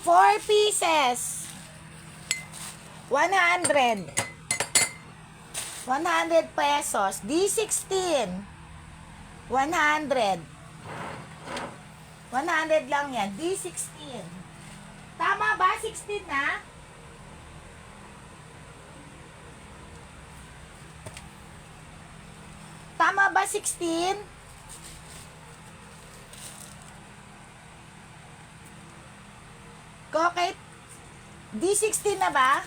4 pieces. 100. 100 pesos. D16. 100. 100 lang yan. D16. Tama ba? 16 na? Tama ba 16? Kokit? D16 na ba?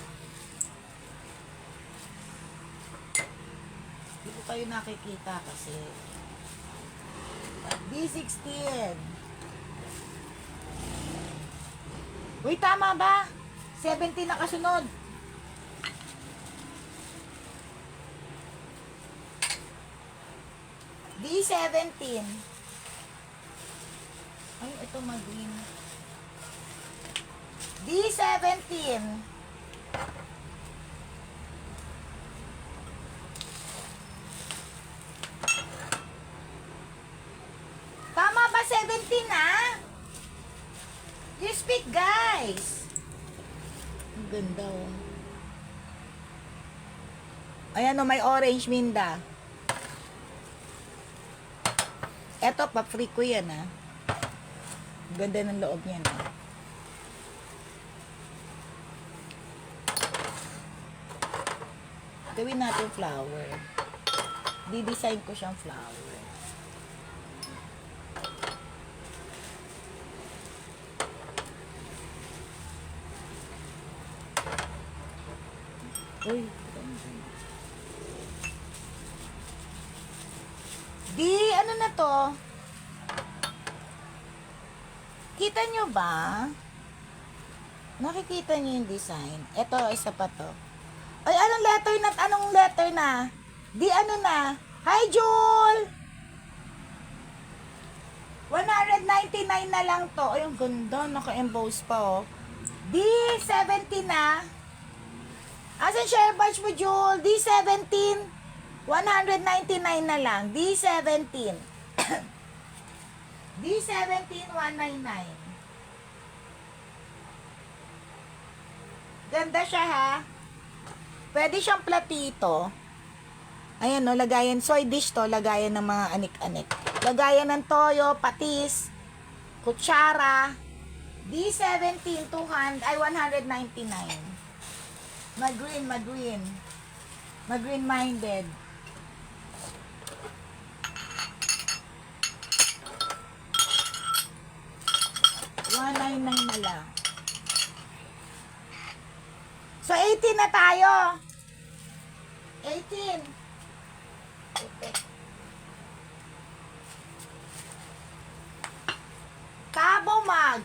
Hindi ko kayo nakikita kasi. D16. Uy, tama ba? 17 na kasunod. D17. Ay, ito mag-green. D17. Tama ba 17 na? You speak, guys. Ang ganda, oh. Ayan, oh, may orange minda. Eto, pa-free ko yan, ha. Ganda ng loob niyan, ha. Gawin natin flower. Di-design ko siyang flower. Uy. Ano na to? Kita nyo ba? Nakikita nyo yung design? Ito, isa pa to. Ay, anong letter na? Anong letter na? Ano na? Hi, Jewel! 199 na lang to. Ay, ang ganda. Naka-emboss pa, oh. D17 na. Asan share batch mo, Jewel? D17. 199 na lang. D17. D17, 199. Ganda siya, ha? Pwede siyang platito. Ayan, no, lagayan. Soy dish to, lagayan ng mga anik-anik. Lagayan ng toyo, patis, kutsara. D17, 199. Mag-green, mag-green. Mag-green-minded. 199 na lang. So, 18 na tayo. 18. Tabo mag.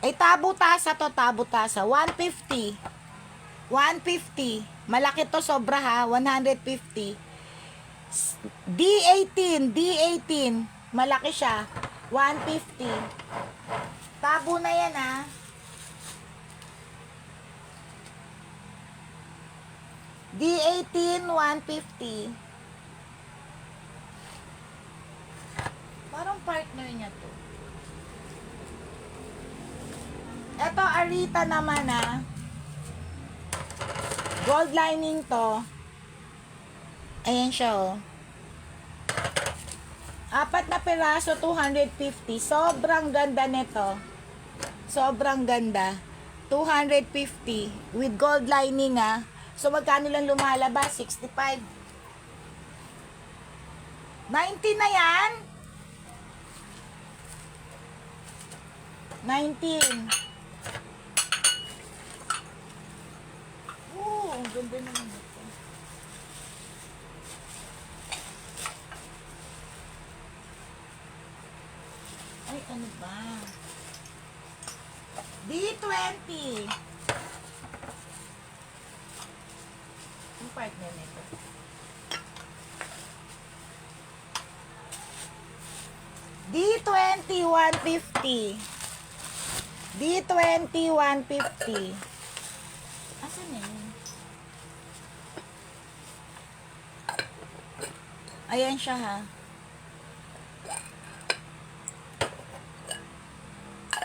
Ay, tabo tasa to, tabo tasa. 150. 150. Malaki to, sobra ha. 150. D18. D18. Malaki siya. 150. Tabo na yan, ha. D18, 150. Parang partner niya to. Ito, Arita naman, ha. Gold lining to. Ayan siya, oh. 4 na piraso, 250. Sobrang ganda nito. Sobrang ganda. 250. With gold lining, ha. So, magkano lang lumalabas? 65. 19 na yan? 19. Oo, ang ganda naman ito. Ay, ano ba? D20. Yung partner nito. D20, 150. D20, 150. Asan na yun? Ayan siya ha.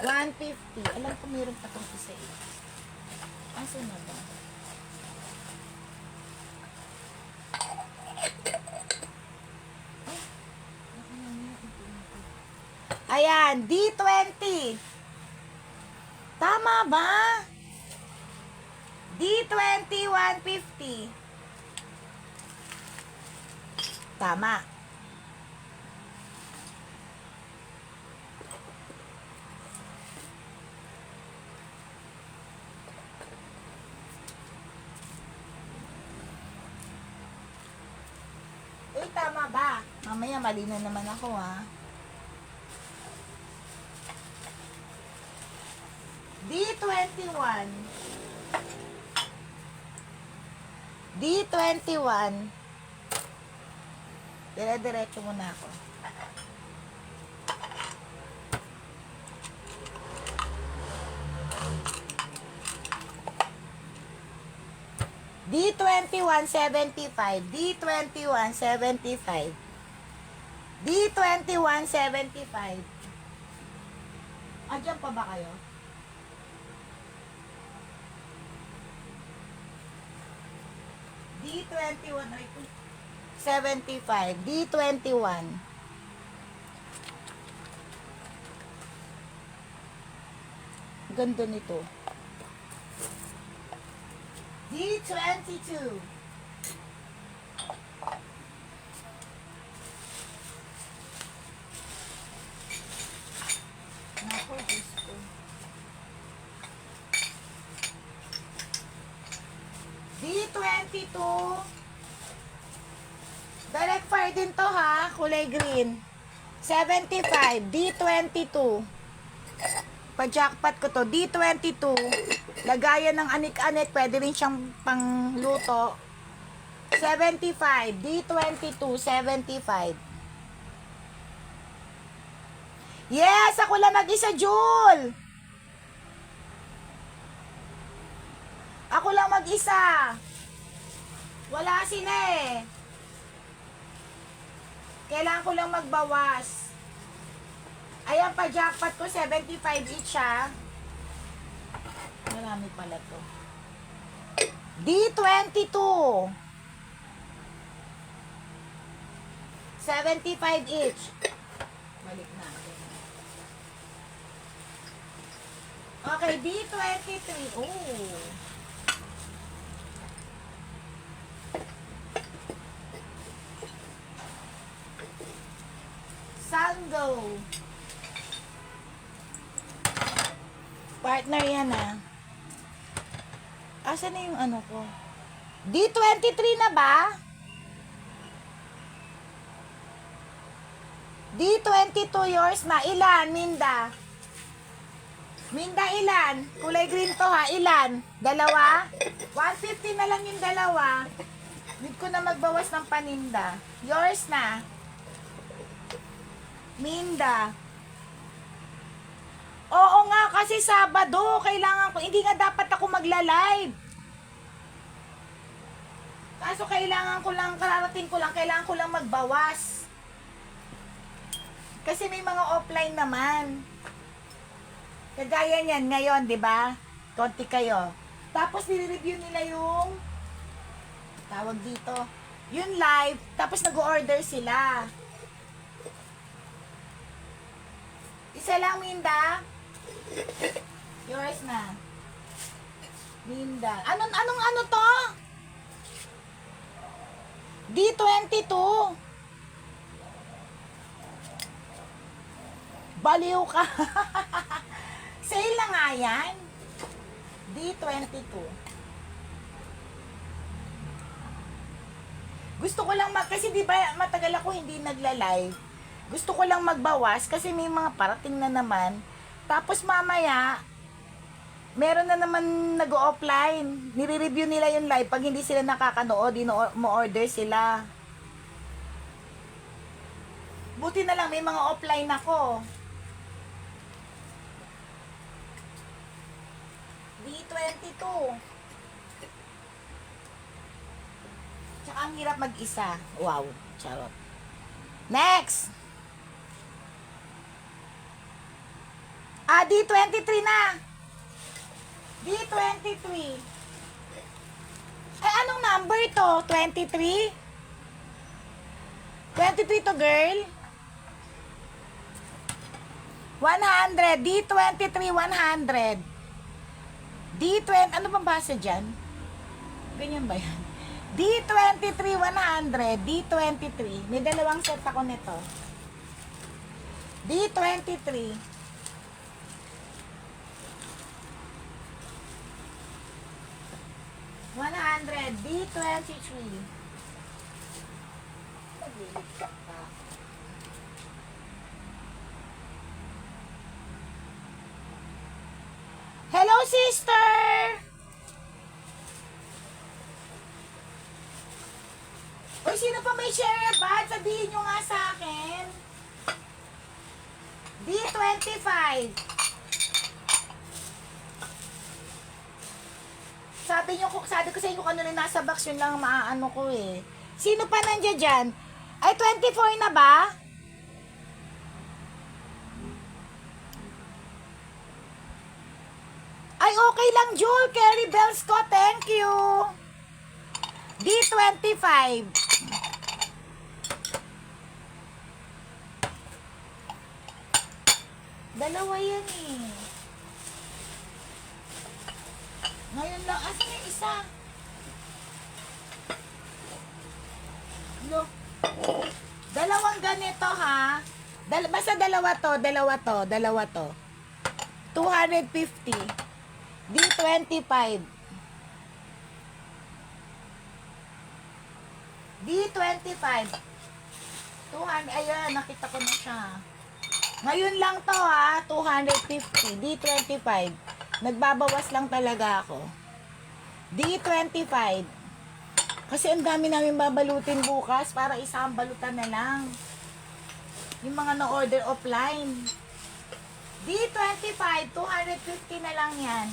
150. Alam ko meron pa itong isa eh. Asan na ba? Ayan, D20. Tama ba? D20, 150. Tama. Uy, tama ba? Mamaya mali na naman ako ha. D21. D21. Dire-diretso muna ako. D21, 75. D21, 75. D21, 75. Andiyan pa ba kayo? D21, 75. D21. Ganda nito. D22. Nako, Diyos ko. D22. Direct fire din to ha, kulay green. 75. D22. Pa-jackpot ko to. D22. Lagayan ng anik-anik. Pwede rin siyang pangluto. 75. D22. 75. Yes! Ako lang mag-isa, Jul! Ako lang mag-isa. Wala sila eh. Kailangan ko lang magbawas. Ayan pa, jackpot ko, 75 each ha. Marami pala to. D22. 75 each. Balik natin. Okay, D23. Oh. Sango. Partner yan ah. Asan na yung ano ko? D23 na ba? D22 yours na. Ilan, Minda? Minda, ilan? Kulay green to ha. Ilan? Dalawa? 150 na lang yung dalawa. Need ko na magbawas ng paninda. Yours na. Minda. Oo nga, kasi Sabado, kailangan ko, hindi nga dapat ako magla-live. Kaso kailangan ko lang, kararating ko lang, kailangan ko lang magbawas. Kasi may mga offline naman. Kagaya niyan ngayon, di ba? Konti kayo. Tapos nire-review nila yung tawag dito, yung live, tapos nag-order sila. Isa lang, Minda. Yours na. Minda. Anong to? D22. Baliw ka. Sale na nga yan. D22. Gusto ko lang kasi di ba matagal ako hindi nagla-live. Gusto ko lang magbawas kasi may mga parating na naman. Tapos mamaya, meron na naman nag-offline. Nire-review nila yung live. Pag hindi sila nakakanood, mo-order sila. Buti na lang, may mga offline ako. D22. Tsaka ang hirap mag-isa. Wow, charot. Next! D23 na! D23. Ay, anong number to? 23? 23 to, girl? 100. D23, 100. D20, ano bang basa dyan? Ganyan ba yan? D23, 100. D23. May dalawang set ako nito. D23. D23. Hello, sister! Uy, sino pa may share bad? Sabihin nyo nga sa akin. D25. Sabi ko sa inyo kung ano na nasa box, yun lang maaano ko eh. Sino pa nandiyan dyan? Ay, 24 na ba? Ay, okay lang, Jewel. Carrie Bells ko. Thank you. D25. Dalawa yan eh. Ngayon lang. Asan yung isa? Look. Dalawang ganito ha. Basta dalawa to. 250. D25. D25. 200. Ayan, nakita ko na siya. Ngayon lang to ha. 250. D25. Nagbabawas lang talaga ako. D25. Kasi ang dami namin babalutin bukas para isang balutan na lang. Yung mga na-order offline. D25, 250 na lang yan.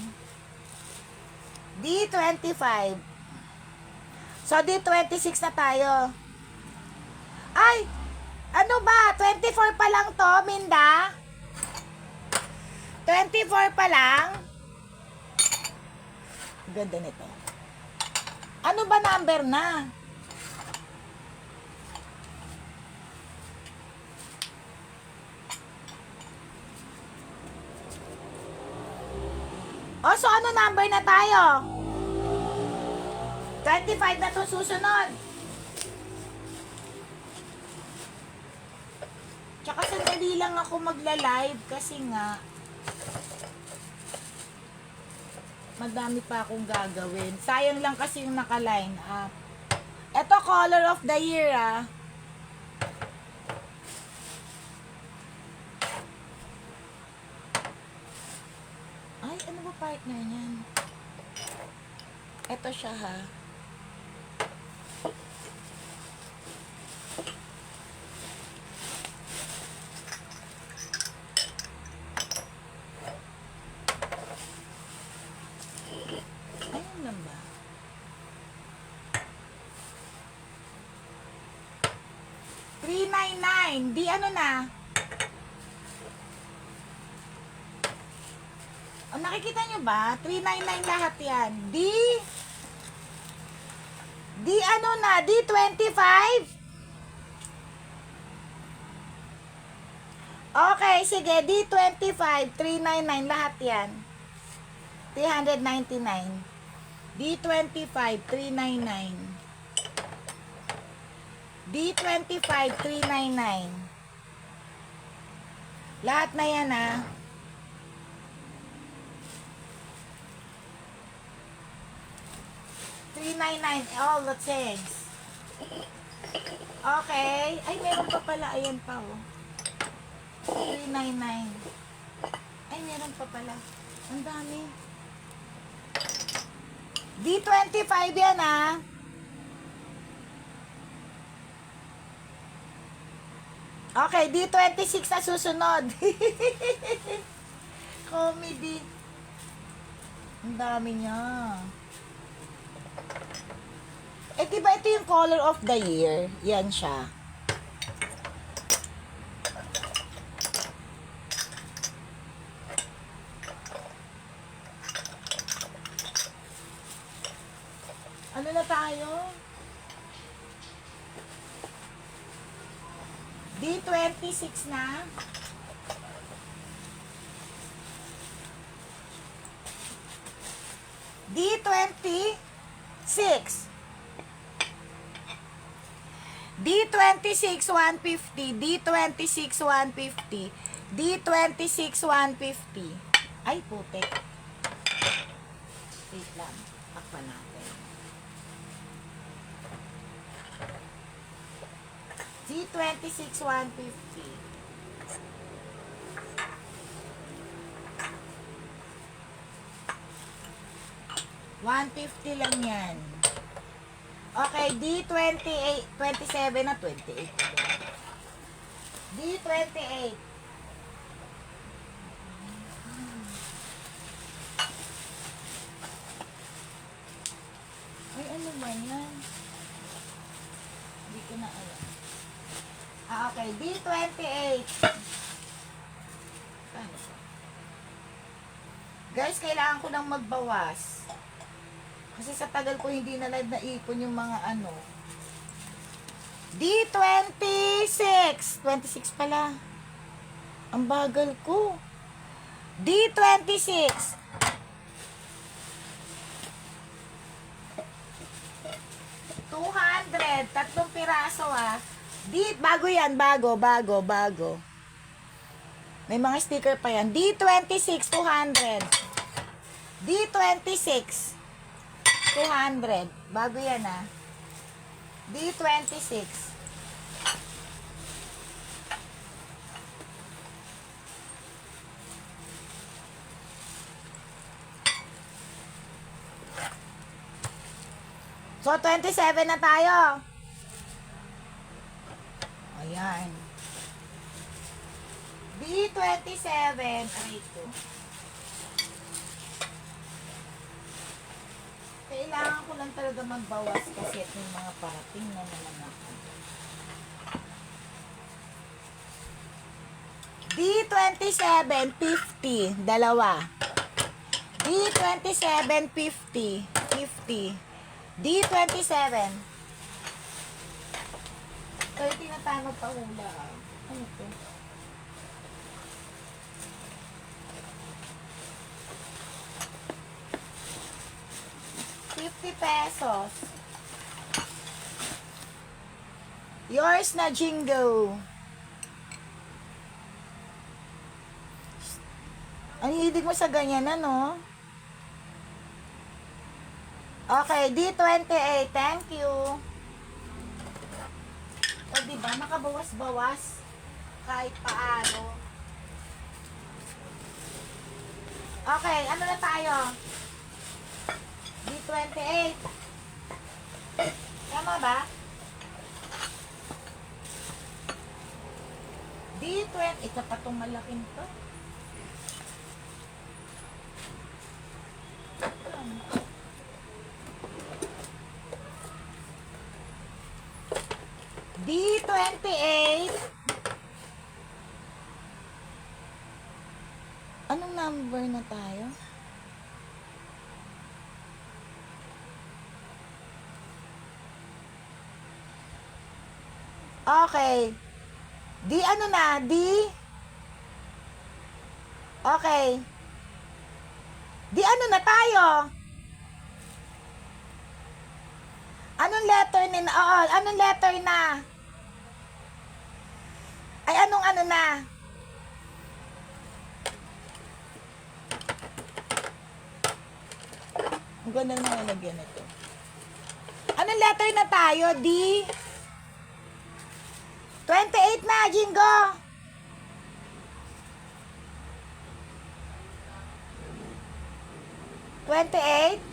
D25. So, D26 na tayo. Ay! Ano ba? 24 pa lang to, Minda? 24 pa lang? Ganda nito. Ano ba number na? O, so ano number na tayo? 25 na itong susunod. Tsaka sandali lang ako magla-live kasi nga madami pa akong gagawin. Sayang lang kasi yung naka-line up. Ito, color of the year ah. Ay, ano ba partner niyan? Ito siya ha. Ayun lang ba? $399. Di ano na? O, nakikita nyo ba? $399 lahat yan. Di ano na? D25? Okay, sige. D25, $399 lahat yan. $399. D25, $399. D25, $399. Lahat na yan, ah. $399, all the things. Okay. Ay, meron pa pala. Ayan pa, oh. $399. Ay, meron pa pala. Ang dami. D25 yan, ah. Okay, D26 na susunod. Comedy. Ang dami niya. Eh, diba ito yung color of the year? Yan siya. Ano na tayo? D26 na. D26. D26 150, D26 150, D26 150. Ay, putik. Wait lang. Takpan natin. D26 150. $150 lang yan. Okay, D28, 27 na 28. D28. Ay, ano ba yan? Hindi ko na alam. Okay, D28. Ano ba? Guys, kailangan ko nang magbawas. Kasi sa tagal ko hindi na naipon yung mga ano. D26. 26 pala. Ang bagal ko. D26. $200. 3 piraso, ah. Bago yan. Bago. May mga sticker pa yan. D26. 200. D26. 200. Bago yan, ah. D26. So, 27 na tayo. Ayan. D27. Aray ko. Kailangan ko lang talaga magbawas kasi at yung mga parating na naman ako. D27, 50. Dalawa. D27, 50. 50. D27. 30 na tayo magpahula. Ano ito? $50. Yours na Jingo. Ang hilig mo sa ganyan, ano? Okay, D28. Thank you. O, diba? Makabawas-bawas. Kahit paano. Okay, ano na tayo? D28. Tama ba? D20. Ito pa itong malaking to. D28. Anong number na tayo? Okay. D ano na? D? Okay. D ano na tayo? Anong letter na? Oo, anong letter na? Ay, anong ano na? Ang ganda na nalagyan ito. Anong letter na tayo? D? 28 na, Jingo! $28?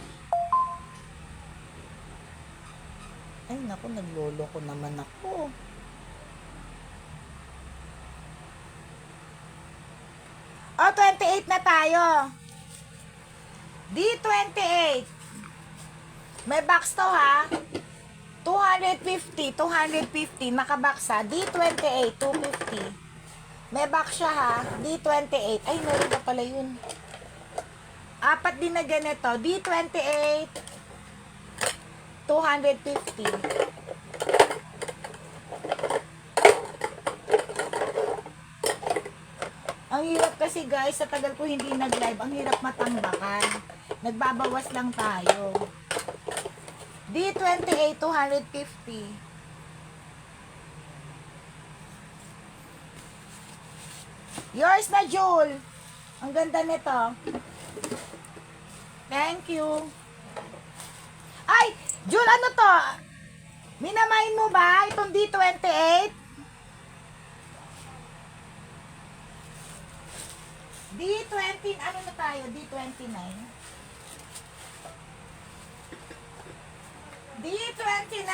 Ay, naku, naglolo ko naman ako. O, 28 na tayo. D28. May box to, ha? 250, 250. Nakabaksa. D28, 250. May box siya, ha? D28. Ay, meron na pala yun. Apat din na ganito. D28, 250. Ang hirap kasi guys, sa tagal ko hindi nag-live, ang hirap matambakan. Nagbabawas lang tayo. D28, 250. Yours na, Jewel. Ang ganda nito. Thank you. Ay, Jewel, ano to? Minamain mo ba itong D28? D20, ano na tayo? D29? D29.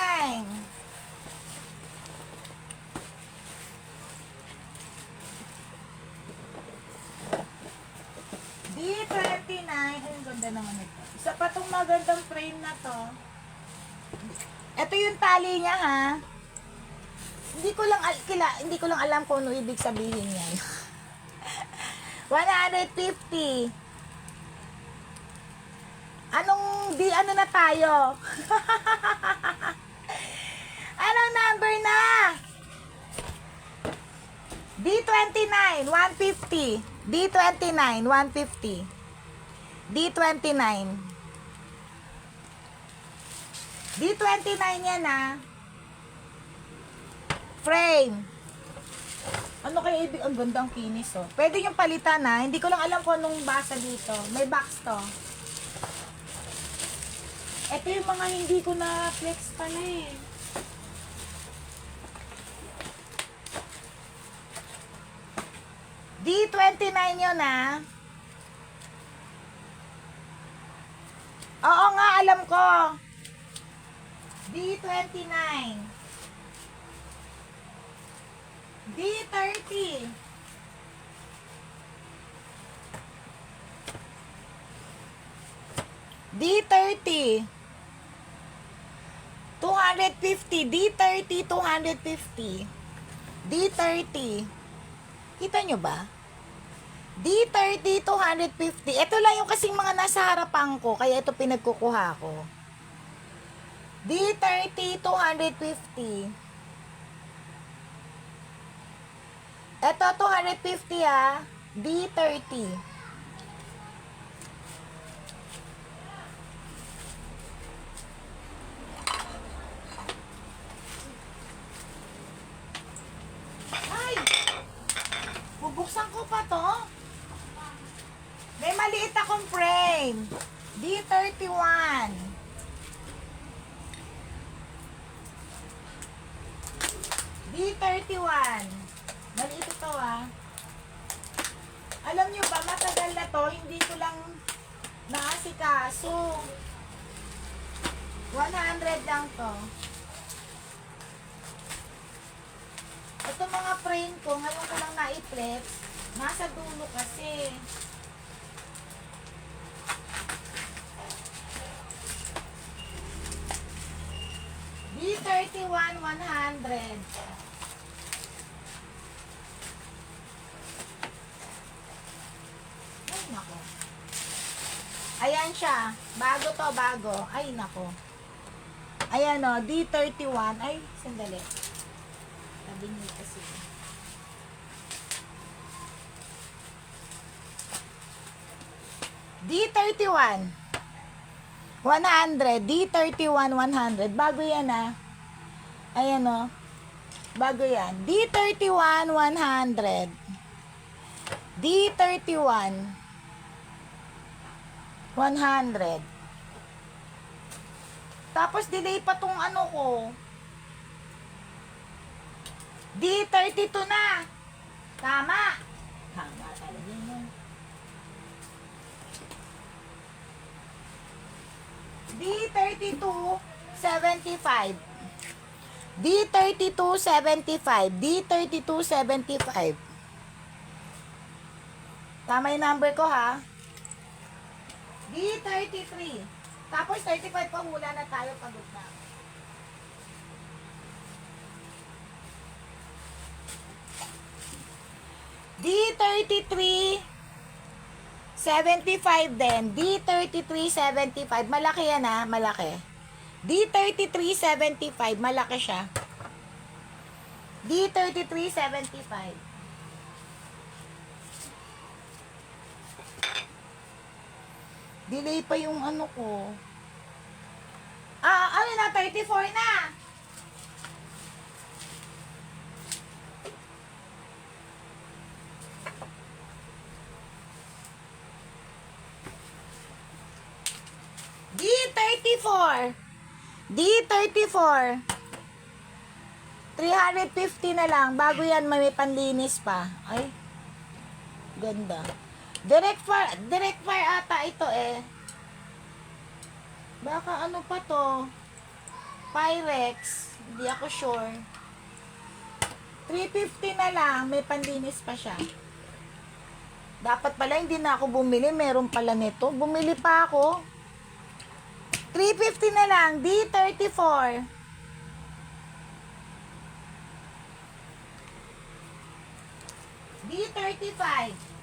D29. Ay, ang ganda naman ito. Isa pa itong magandang frame na to. Ito yung tali niya, ha? Hindi ko lang alam kung ano ibig sabihin niya. 150. Ano na tayo? Anong number na? D29, 150. D29, 150. D29. D29 yan, ha? Frame. Ano kaya ibig? Ang gandang kinis, oh. Pwede yung palitan, ha? Hindi ko lang alam kung anong basa dito. May box to. Ito yung mga hindi ko na flex pala, eh. D29 yun, ha? Oo nga, alam ko. D29. D30. D30. 250. D30, 250. D30. Kita nyo ba? D30, 250. Ito lang yung kasing mga nasa harapan ko, kaya ito pinagkukuha ko. D30, 250. Ito, 250, ha. D30. Ay! Bubuksan ko pa to. May maliit akong frame. D31. D31. Maliit ito, ah. Alam nyo ba, matagal na to, hindi ko lang naasikaso. 100 lang to. Ito mga frame ko, ngayon ko lang na-flex. Nasa dulo kasi. D31, 100. Ay, nako. Ayan siya. Bago to, bago. Ay, nako. Ayan o, D31. Ay, sandali. Sabi niyo kasi. D31. 100. D31, 100. Bago yan, ah. Ayan o. Bago yan. D31, 100. D31. 100. Tapos delay pa tong ano ko. D32 na. Tama. Tama talaga yun. D32.75. D32.75. D32.75. Tama yung number ko ha. D33. Tapos 35 pa hula na tayo pagod na. D33.75 din. D33.75. Malaki yan ha. Malaki. D33.75. Malaki siya. D33.75. Delay pa yung ano ko. Ano na? 34 na. D34. D34. 350 na lang. Bago yan, may panlinis pa. Ay. Ganda. Direct fire ata ito eh. Baka ano pa to? Pyrex. Hindi ako sure. 350 na lang. May panlinis pa siya. Dapat pala hindi na ako bumili. Meron pala nito. Bumili pa ako. 350 na lang. D34. D35.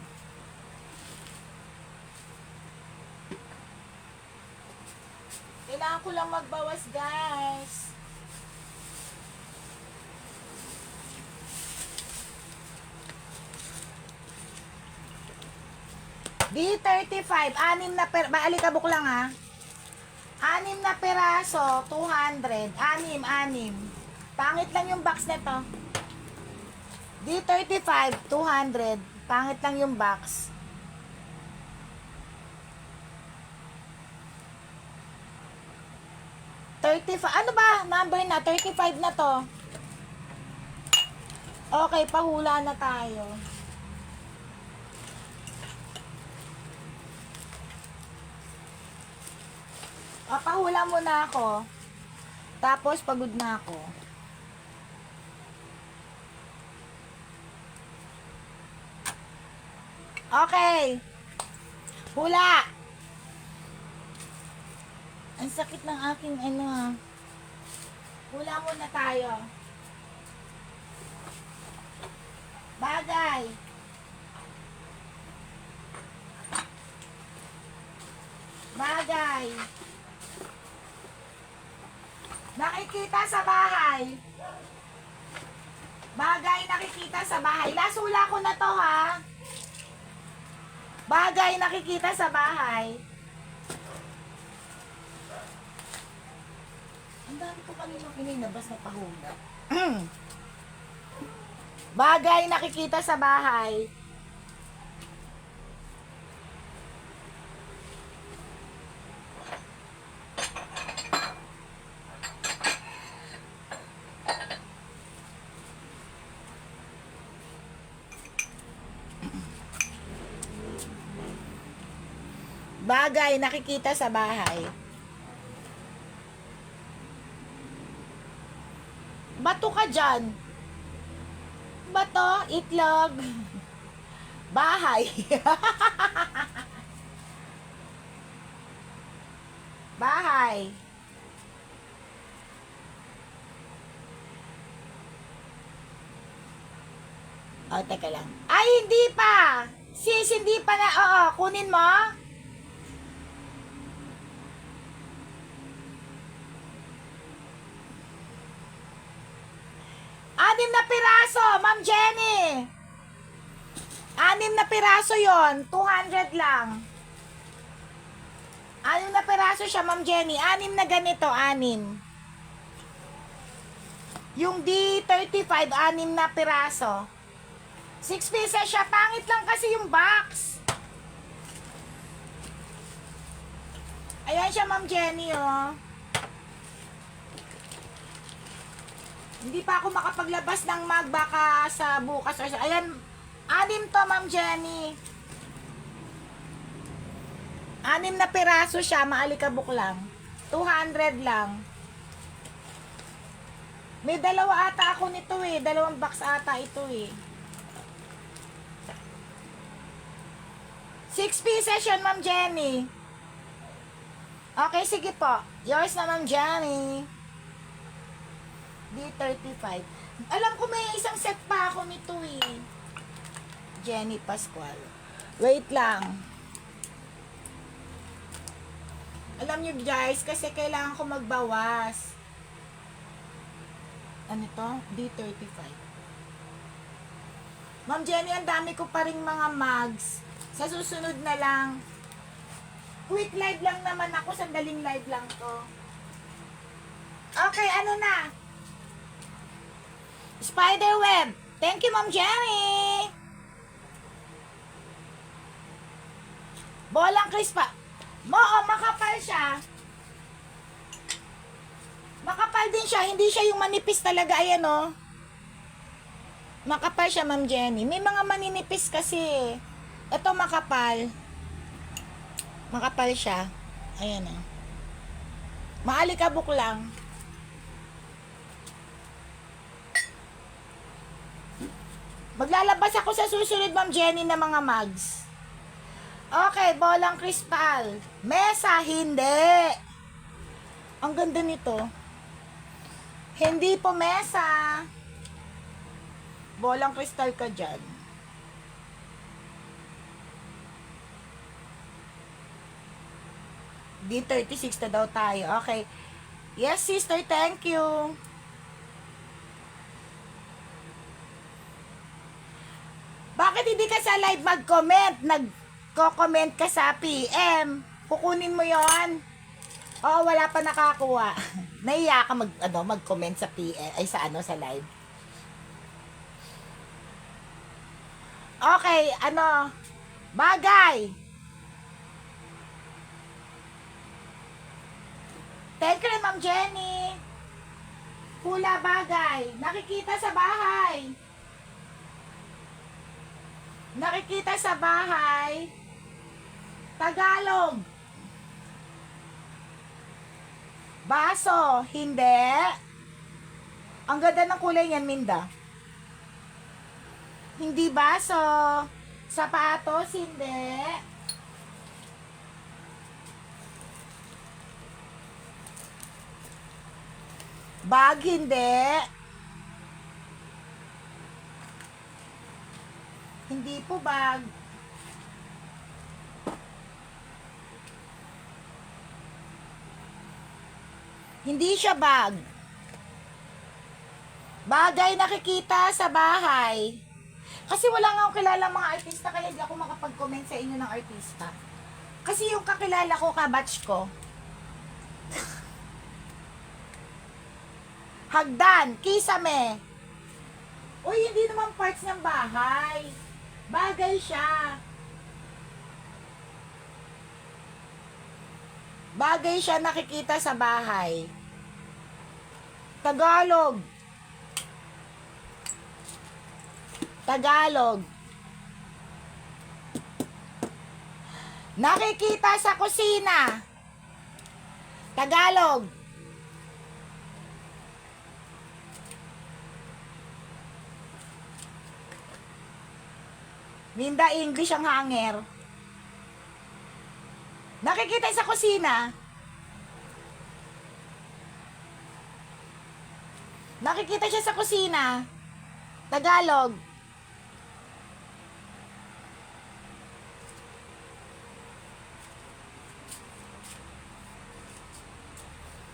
Kailangan ko lang magbawas, guys. D35. 6 na alikabok lang ha. 6 na peraso, 200. 6. Pangit lang yung box nito. D35, 200. Pangit lang yung box. Ano ba? Number na. 35 na to. Okay, pahula na tayo. Pahula muna ako. Tapos, pagod na ako. Okay. Hula. Ang sakit ng aking ano ha. Hula muna tayo. Bagay. Bagay. Nakikita sa bahay. Bagay nakikita sa bahay. Last hula ko na to ha. Bagay nakikita sa bahay. Ang dami ko kanina pinilabas na pahula. Bagay nakikita sa bahay. Bagay nakikita sa bahay. Bato ka dyan. Bato, itlog. Bahay. Bahay. Teka lang. Ay, hindi pa. Sis, hindi pa na. Oo, kunin mo. Anim na piraso, Ma'am Jenny. 6 na piraso yon, 200 lang. 6 na piraso siya, Ma'am Jenny. 6 na ganito, 6. Yung D35, 6 na piraso. 6 pieces siya. Pangit lang kasi yung box. Ayan siya, Ma'am Jenny, oh. Hindi pa ako makapaglabas ng mag, baka sa bukas or ayan, 6 to, Ma'am Jenny. 6 na piraso siya, maalikabok lang. 200 lang. May 2 ata ako nito eh. 2 box ata ito eh. 6 pieces yun, Ma'am Jenny. Okay, sige po. Yours na, Ma'am Jenny. D35. Alam ko may isang set pa ako nito eh. Jenny Pascual. Wait lang. Alam nyo guys, kasi kailangan ko magbawas. Ano to? D35. Ma'am Jenny, ang dami ko pa rin mga mugs. Sa susunod na lang. Quick live lang naman ako. Sandaling live lang to. Okay, ano na? Spiderweb. Thank you, Ma'am Jenny. Bolang crispa. Makapal siya. Makapal din siya. Hindi siya yung manipis talaga. Ayan o. Makapal siya, Ma'am Jenny. May mga maninipis kasi. Ito makapal. Makapal siya. Ayan o. Maalikabok lang. Maglalabas ako sa susunod, Ma'am Jenny, ng mga mugs. Okay, bolang kristal. Mesa, hindi. Ang ganda nito. Hindi po mesa. Bolang kristal ka dyan. D36 na daw tayo. Okay. Yes, sister, thank you. Bakit hindi ka sa live mag-comment? Nag-comment ka sa PM. Kukunin mo yon. Oo, wala pa nakakuha. Naiya ka mag-comment sa PM, ay sa sa live. Okay, bagay. Thank you, Ma'am Jenny. Hula bagay. Nakikita sa bahay. Nakikita sa bahay. Tagalog. Baso, hindi. Ang ganda ng kulay niyan, Minda. Hindi baso. Sapatos, hindi. Bag, hindi. Hindi po bag. Hindi siya bag. Bagay nakikita sa bahay. Kasi wala nga akong kilala mga artista, kaya hindi ako makapag-comment sa inyo ng artista. Kasi yung kakilala ko, kabatch ko. Hagdan, kisame. Uy, hindi naman parts ng bahay. Bagay siya. Bagay siya nakikita sa bahay. Tagalog. Tagalog. Nakikita sa kusina. Tagalog. Minda, English ang hanger. Nakikita sa kusina. Nakikita siya sa kusina. Tagalog.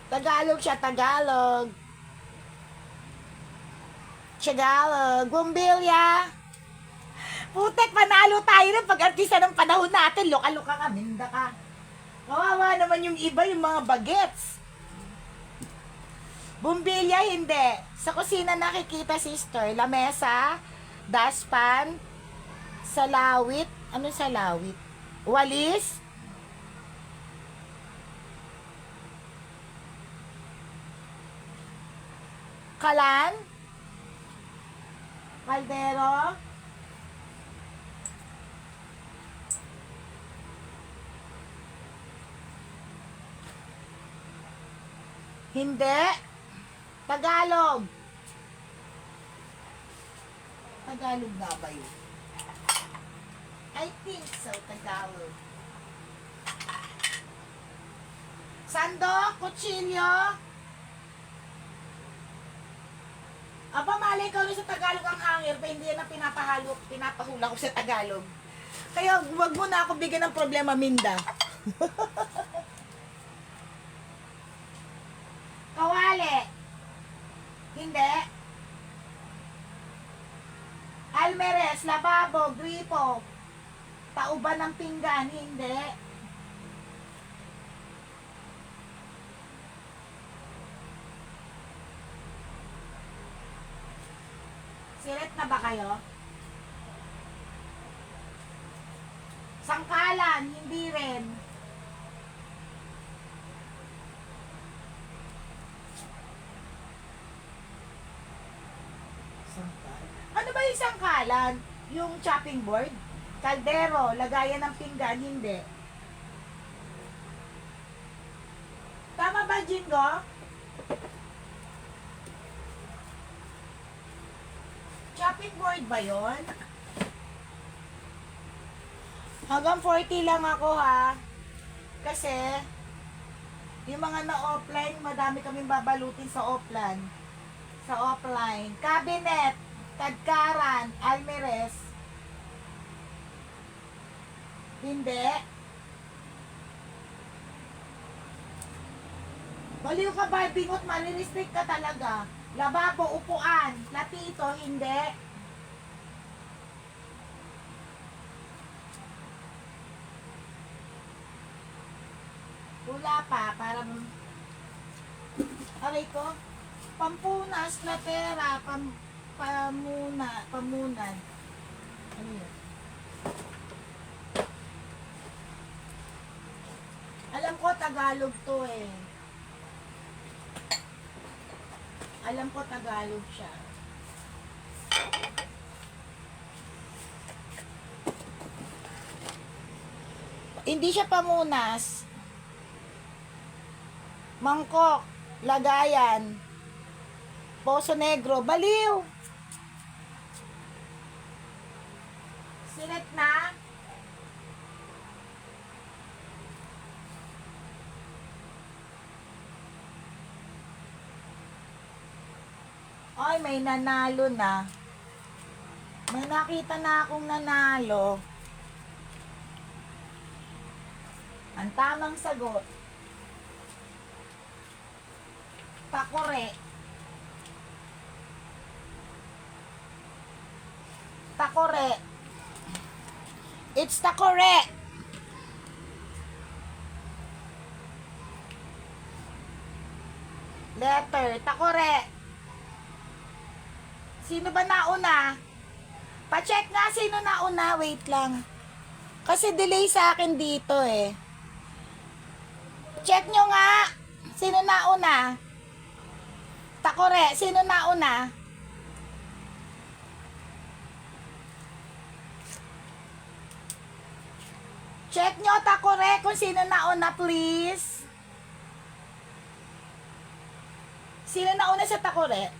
Tagalog siya, Tagalog. Tagalog. Bumbilya. Putek, panalo tayo ng pag-artista ng panahon natin. Loka-loka ka, Minda ka. Kawawa naman yung iba, yung mga bagets. Bumbilya, hindi. Sa kusina nakikita, sister. Lamesa, dustpan, salawit. Ano salawit? Walis. Kalan? Kaldero? Hindi. Tagalog. Tagalog nga ba yun? I think so, Tagalog. Sandok, kutsilyo. Aba, malay ka rin sa Tagalog ang hangir, pa hindi yan ang pinapahula ko sa Tagalog. Kaya wag mo na ako bigyan ng problema, Minda. Kawali. Hindi. Almeres, lababo, gripo. Tauban ng pinggan, hindi. Siret na ba kayo? Sangkalan, hindi rin. Sangkalan. Ano ba yung sangkalan? Yung chopping board? Kaldero, lagayan ng pinggan, hindi. Tama ba, Jingo? Chopping board ba yon? Hanggang 40 lang ako ha. Kasi, yung mga na-offline, madami kaming babalutin sa offline. Cabinet, Tadkaran, Almeres. Hindi. Baliw ka ba? Bingot, malirestrict ka talaga. Lababo, upuan. Latito, hindi. Wala pa, parang... Aray ko. Pampunas, latera, pamunan. Ano yun? Alam ko, Tagalog to eh. Alam ko, Tagalog siya. Hindi siya pamunas. Mangkok, lagayan, Poso Negro, baliw. Sinet na. Ay, may nanalo na. May nakita na akong nanalo. Ang tamang sagot, takore. Takore. It's takore. Letter, takore. Sino ba nauna? Pa-check nga sino nauna. Wait lang. Kasi delay sa akin dito eh. Check nyo nga. Sino nauna? Takore, sino nauna? Check nyo, Takore, kung sino nauna, please. Sino nauna sa Takore?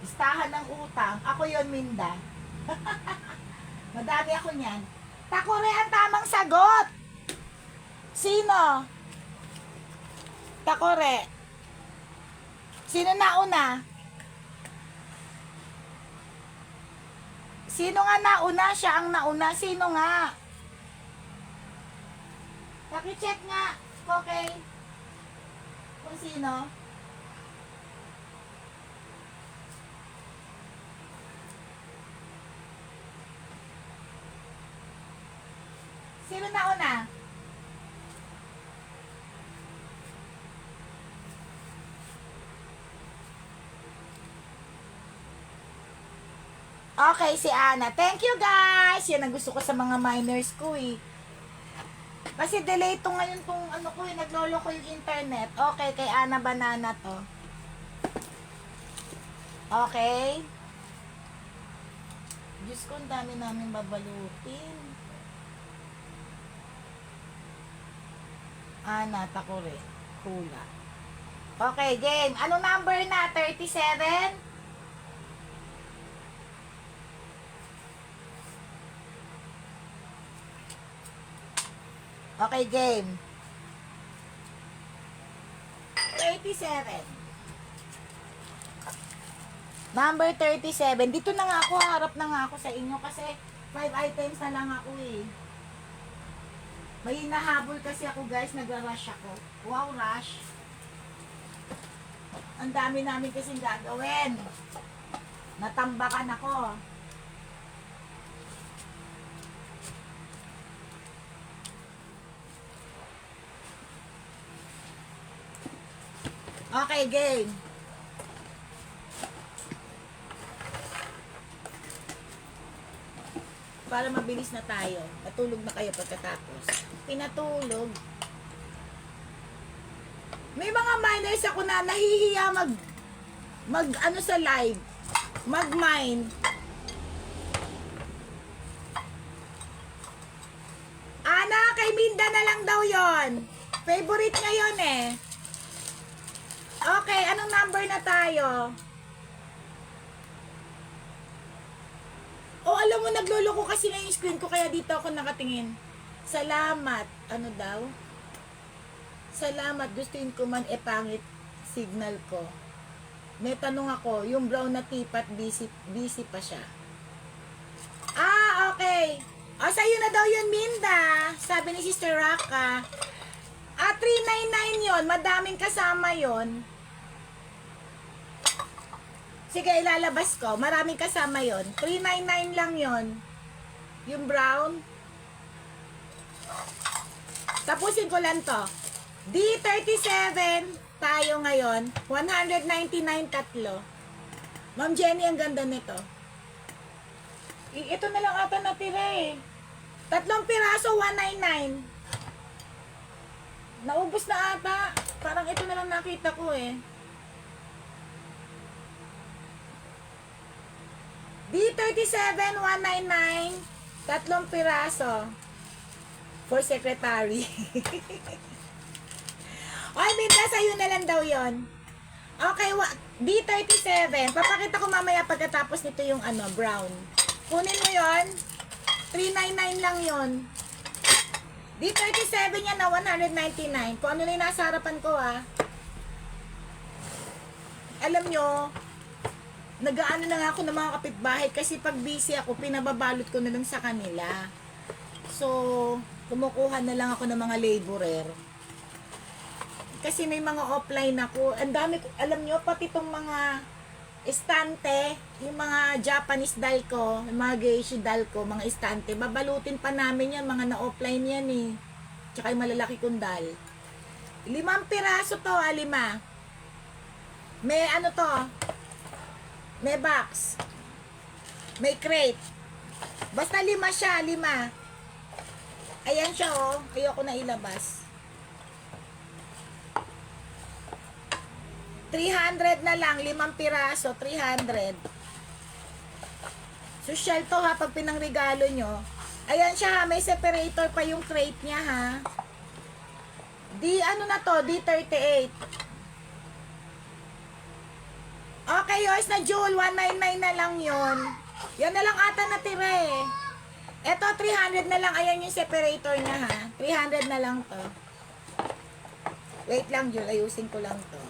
Listahan ng utang. Ako yon, Minda. Madami ako niyan. Takore ang tamang sagot. Sino? Takore. Sino nauna? Sino nga nauna? Siya ang nauna. Sino nga? Paki-check nga. Okay. Kung sino? Sino nauna? Okay, si Ana. Thank you, guys. Yan ang gusto ko sa mga minors ko eh. Kasi delay to ngayon kung ano ko, naglolo ko yung internet. Okay, kay Ana Banana to. Okay. Diyos ko, ang dami namin babalutin. Ana, takore. Hula. Okay, game. Ano number na? 37? Okay, game. 37. Number 37. Dito na nga ako, harap na nga ako sa inyo kasi 5 items na lang ako eh. May nahabol kasi ako guys, nagra-rush ako. Wow, rush. Ang dami namin kasing gagawin. Natambakan ako. Okay, game. Para mabilis na tayo. Natulog na kayo pagkatapos. Pinatulog. May mga miners ako na nahihiya mag ano sa live. Mag-mine. Ana, kay Minda na lang daw yon. Favorite niya yon eh. Okay, anong number na tayo? Oh, alam mo, naglolo ko kasi na yung screen ko, kaya dito ako nakatingin. Salamat. Ano daw? Salamat. Gustuin ko man pangit signal ko. May tanong ako, yung brown na tipat, busy pa siya. Ah, okay. O, sa'yo na daw yun, Minda. Sabi ni Sister Raka. 399 yon, madaming kasama yon. Sige, ilalabas ko. Maraming kasama yon. 399 lang yon. Yung brown. Tapusin ko lang to. D37 tayo ngayon. 199 tatlo. Ma'am Jenny, ang ganda nito. Ito na lang ata natira eh. 3 piraso, 199. Naubos na ata. Parang ito na lang nakita ko eh. D37, 199. 3 piraso. For secretary. Oy, Minda, sa'yo na lang daw yon. Okay, D37. Papakita ko mamaya pagkatapos nito yung ano, brown. Kunin mo yon. 399 lang yon. D37 yan na 199. Kung ano na yung nasa harapan ko ah. Alam nyo, nag-aano na nga ako ng mga kapitbahay kasi pag busy ako, pinababalot ko na lang sa kanila. So, kumukuha na lang ako ng mga laborer. Kasi may mga offline ako. Ang dami, alam nyo, pati itong mga estante, yung mga Japanese doll ko, yung mga geisha doll ko, mga estante, babalutin pa namin yan, mga na-offline yan eh. Tsaka yung malalaki kong doll. 5 piraso to, 5. May ano to, may box. May crate. Basta 5 siya, 5. Ayan siya oh. Ayoko na ilabas. 300 na lang. 5 piraso. 300. Social to ha. Pag pinangregalo nyo. Ayan siya ha. May separator pa yung crate niya ha. Ano na to? D38. Okay, yours na Jewel, 199 na lang yon. Yan na lang ata natira eh. Eto, 300 na lang. Ayan yung separator niya ha. 300 na lang to. Wait lang, Jewel. Ayusin ko lang to.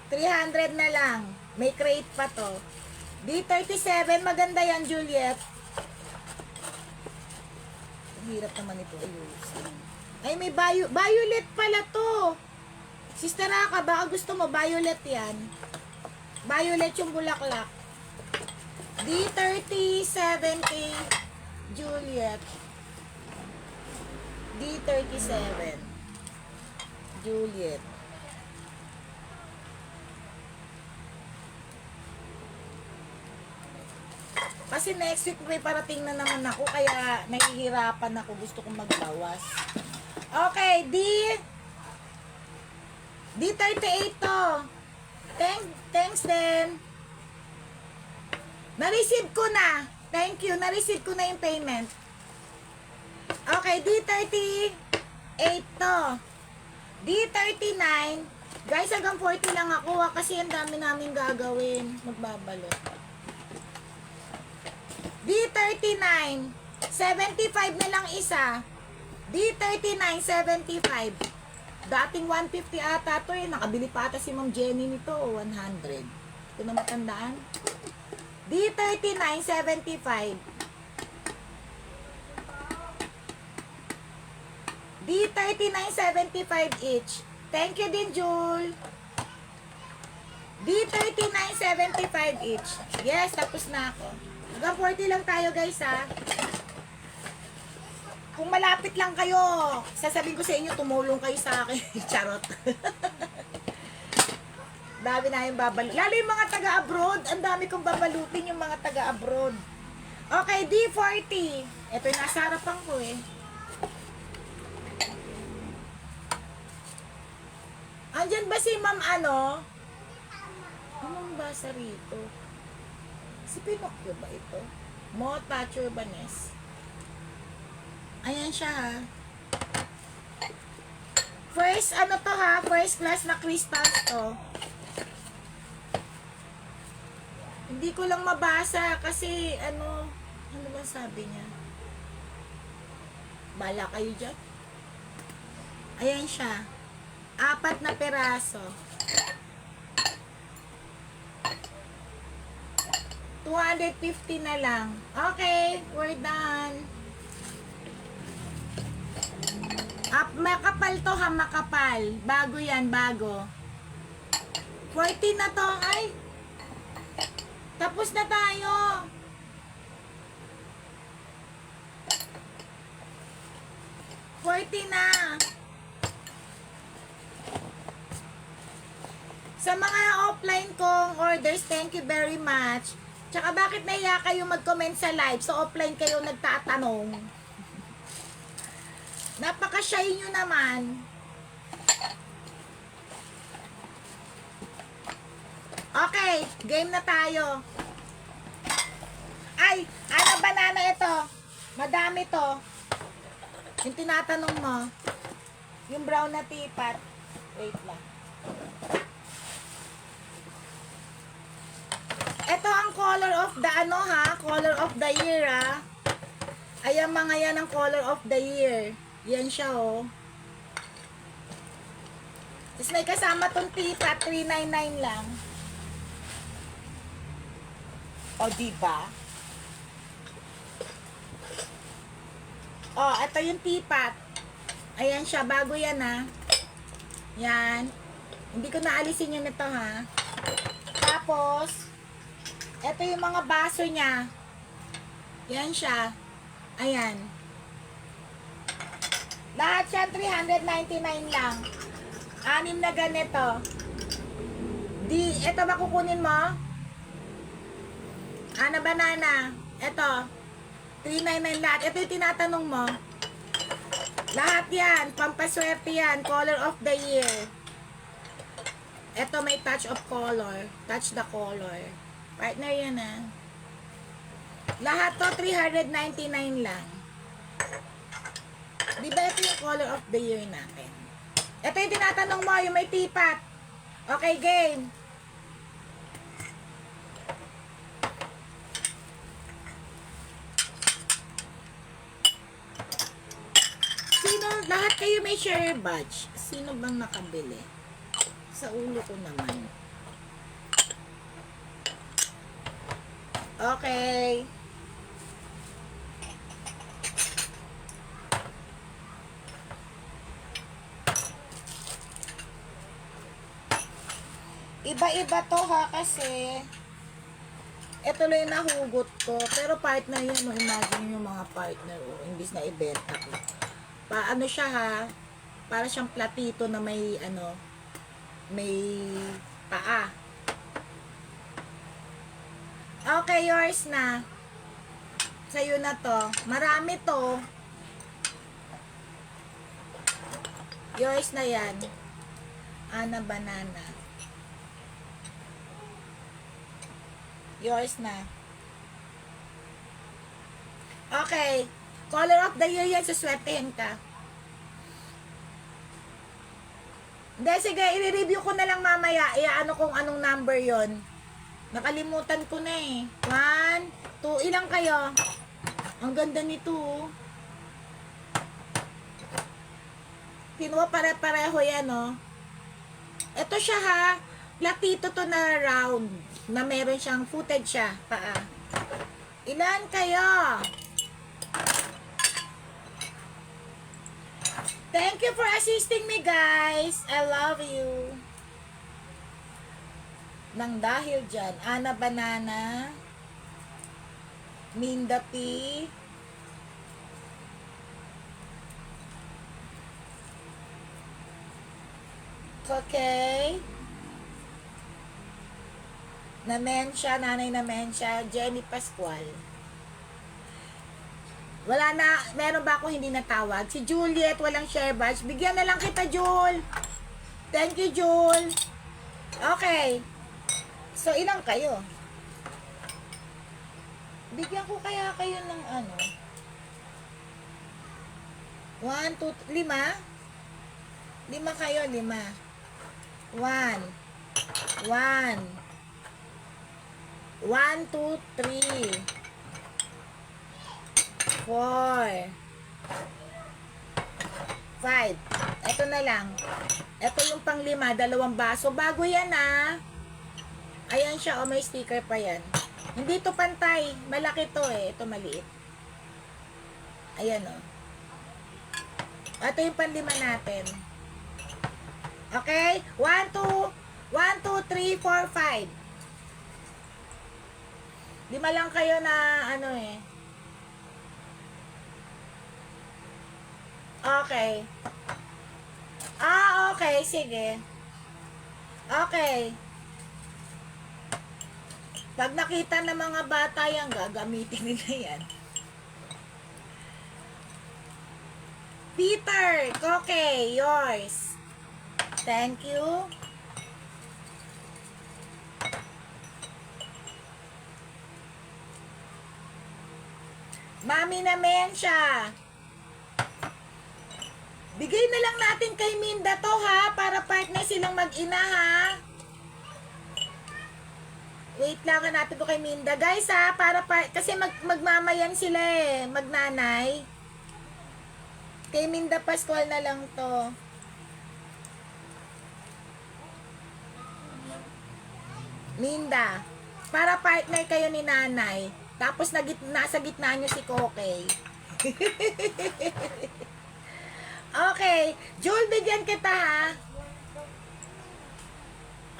300 na lang. May crate pa to. D37, maganda yan, Juliet. Ang hirap naman ito ayusin. Ay, may violet pala to. Sister Raka, baka gusto mo, violet yan. Violet yung bulaklak. D37K Juliet. D37 Juliet. Kasi next week may parating na naman ako, kaya nahihirapan ako. Gusto kong magbawas. Okay, D38 to. Thanks din. Na-receive ko na. Thank you. Na-receive ko na yung payment. Okay, D38 to. D39. Guys, hanggang 40 lang ako kasi ang dami namin gagawin. Magbabalot. D39. 75 na lang isa. D39, 75. Dating 150 ata to eh. Nakabili pa ata si Ma'am Jenny nito. 100. Ito na matandaan. D39, 75. D39, 75 each. Thank you din, Jul. D39, 75 each. Yes, tapos na ako. Hanggang 40 lang tayo, guys, ha. Kung malapit lang kayo, sasabihin ko sa inyo, tumulong kayo sa akin. Charot. Dami na yung babalot. Lalo yung mga taga-abroad. Ang dami kong babalutin yung mga taga-abroad. Okay, D40. Ito yung nasa harapan ko eh. Andyan ba si Ma'am ano? Anong basa rito? Si Pinocchio ba ito? Mota Churbanes. Ayan siya ha. First ano to ha? First class na crystals to. Hindi ko lang mabasa kasi ano ba sabi niya? Bala kayo dyan. Ayan siya. 4 na peraso. 250 na lang. Okay, we're done. Makapal to ha, makapal. Bago yan, bago. 14 na to, ay. Tapos na tayo. na. Sa mga offline kong orders, thank you very much. Tsaka bakit nahiya kayo mag-comment sa live? So offline kayo nagtatanong. Napaka-shy nyo naman. Okay, game na tayo. Ay, ano banana ito? Madami to. Yung tinatanong mo. Yung brown na teapot. Wait lang. Ito ang color of the ano ha? Color of the year ha? Ayan mga yan ang color of the year. Yan siya oh. Tapos may kasama tong teapot. 399 lang. O diba? Oh, ito yung teapot. Ayan siya, bago yan ha. Yan. Hindi ko naalisin yun ito ha. Tapos, ito yung mga baso niya. Yan siya. Ayan. Lahat siya 399 lang. 6 na ganito. Ito ba kukunin mo? Ana banana. Ito. 399 lahat. Ito yung tinatanong mo. Lahat yan. Pampaswerte yan. Color of the year. Ito may touch of color. Touch the color. Partner yan ah. Lahat to 399 lang. Diba ito yung color of the year natin? Ito yung tinatanong mo. Yung may teapot. Okay, game. Lahat kayo may share badge. Sino bang nakabili? Sa ulo ko naman. Okay. Iba-iba to ha kasi ito lang yung nahugot ko. Pero partner yun. Imagine yung mga partner. Imbis na ibenta ko. Ano siya ha, para siyang platito na may ano, may paa. Okay, yours na. Sa'yo na to. Marami to. Yours na yan. Ana Banana. Yours na. Okay. Color of the year yan. Suswertehin ka. Hindi, sige. I-review ko na lang mamaya. Ano kung anong number yon. Nakalimutan ko na eh. 1, 2. Ilang kayo? Ang ganda nito. Kinuha pare-pareho yan, oh. Ito siya, ha. Platito to na round. Na meron siyang footed siya. Paa. Ilan kayo? Thank you for assisting me, guys. I love you. Nang dahil dyan, Ana Banana, Minda P, Okay, Namensya, Nanay Namensya, Jenny Pascual. Wala na, meron ba ako hindi natawag? Si Juliet, walang share badge. Bigyan na lang kita, Jul. Thank you, Jul. Okay. So, ilang kayo? Bigyan ko kaya kayo ng ano? 1, 2, 5? 5 kayo, 5. 1. 1. 1, 2, 3. 4. 5. Ito na lang. Ito yung pang-5, 2 baso. Bago yan, ah. Ayan siya, oh, may sticker pa yan. Hindi to pantay. Malaki to eh. Ito maliit. Ayan, oh. Ito yung pang-5 natin. Okay? 1, 2, 3, 4, 5. 5 lang kayo na ano eh. Okay. Okay. Sige. Okay. Pag nakita ng mga bata yan, gagamitin nila yan. Peter, okay, yours. Thank you. Mami Namensya. Bigay na lang natin kay Minda to, ha, para partner silang mag-ina, ha. Wait lang, natin to kay Minda. Guys, ha, para kasi magmamayan sila eh, magnanay. Kay Minda Pascual na lang to. Minda, para partner kayo ni nanay. Tapos nasa gitna nyo si Kokey. Okay. Jul, bigyan kita, ha?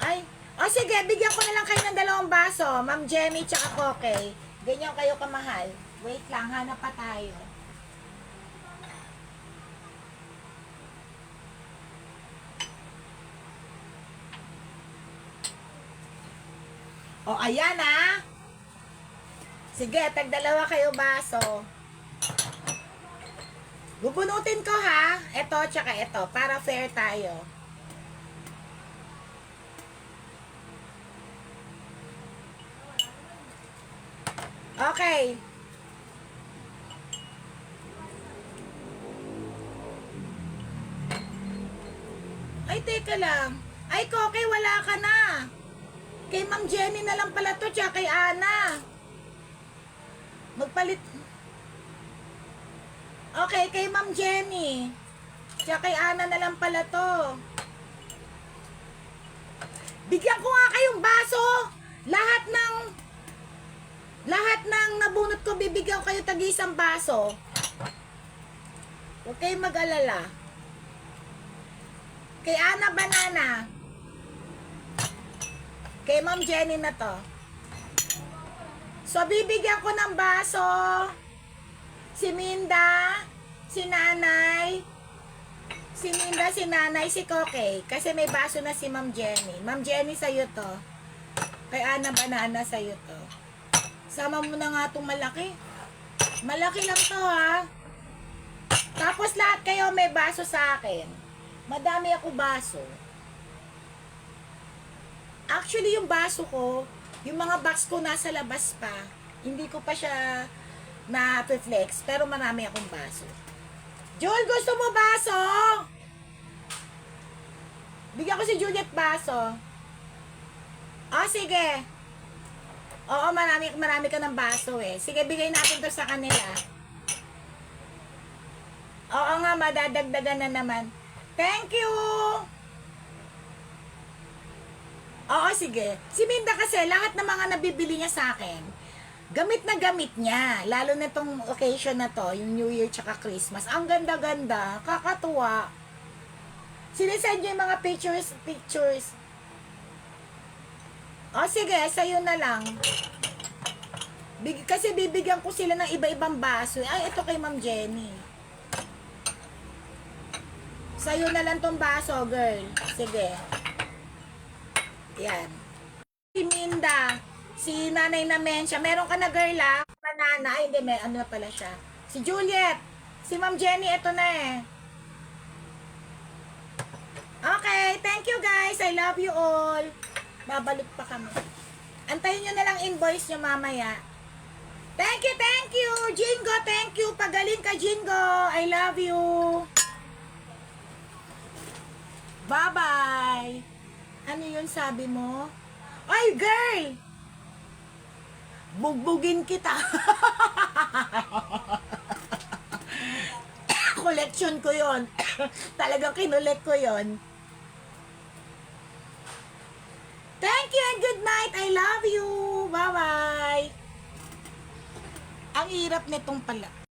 Ay. O, sige. Bigyan ko na lang kayo ng 2 baso. Ma'am Jenny tsaka Kokey. Ganyan kayo kamahal. Wait lang. Hanap pa tayo. O, ayan, ha? Sige. Tag-2 kayo baso. Bubunutin ko, ha? Ito, tsaka ito. Para fair tayo. Okay. Ay, teka lang. Ay, Kokey, wala ka na. Kay Ma'am Jenny na lang pala to, tsaka kay Ana. Magpalit. Okay, kay Ma'am Jenny. Tsaka kay Ana na lang pala to. Bigyan ko nga kayong baso. Lahat ng nabunot ko, bibigyan ko kayo tag-isang baso. Huwag kayong mag-alala. Kay Ana Banana. Kay Ma'am Jenny na to. So, bibigyan ko ng baso si Minda, si Nanay, si Minda, si Nanay, si Kokey. Kasi may baso na si Ma'am Jenny. Ma'am Jenny, sa'yo to. Kay Ana Banana, sa'yo to. Sama mo na nga itong malaki. Malaki lang to ha. Tapos lahat kayo may baso sa akin. Madami ako baso. Actually, yung baso ko, yung mga box ko nasa labas pa. Hindi ko pa siya na-flex, pero marami akong baso. Jul, gusto mo baso? Bigyan ko si Juliet baso. Oh, sige. Oo, marami ka ng baso eh. Sige, bigay natin to sa kanila. Oo nga, madadagdagan na naman. Thank you! Oo, sige. Si Minda kasi, lahat ng mga nabibili niya sa akin, gamit na gamit niya. Lalo na itong occasion na to, yung New Year tsaka Christmas. Ang ganda-ganda, kakatuwa. Sinisend niya yung mga pictures. O sige, sa'yo na lang. Kasi bibigyan ko sila ng iba-ibang baso. Ay, ito kay Ma'am Jenny. Sa'yo na lang tong baso, girl. Sige. Yan. Si Minda, si Nanay na Mensya. Meron ka na, girl, ah? Banana. Ay, hindi, may ano na pala siya. Si Juliet. Si Ma'am Jenny, ito na eh. Okay, thank you guys. I love you all. Babalik pa kami. Antayin nyo na lang invoice nyo mamaya. Thank you. Jingo, thank you. Pagaling ka, Jingo. I love you. Bye-bye. Ano yun sabi mo? Ay, girl! Bugbugin kita. Collection ko yon. Talagang kinulek ko yon. Thank you and good night. I love you. Bye-bye. Ang hirap nitong pala.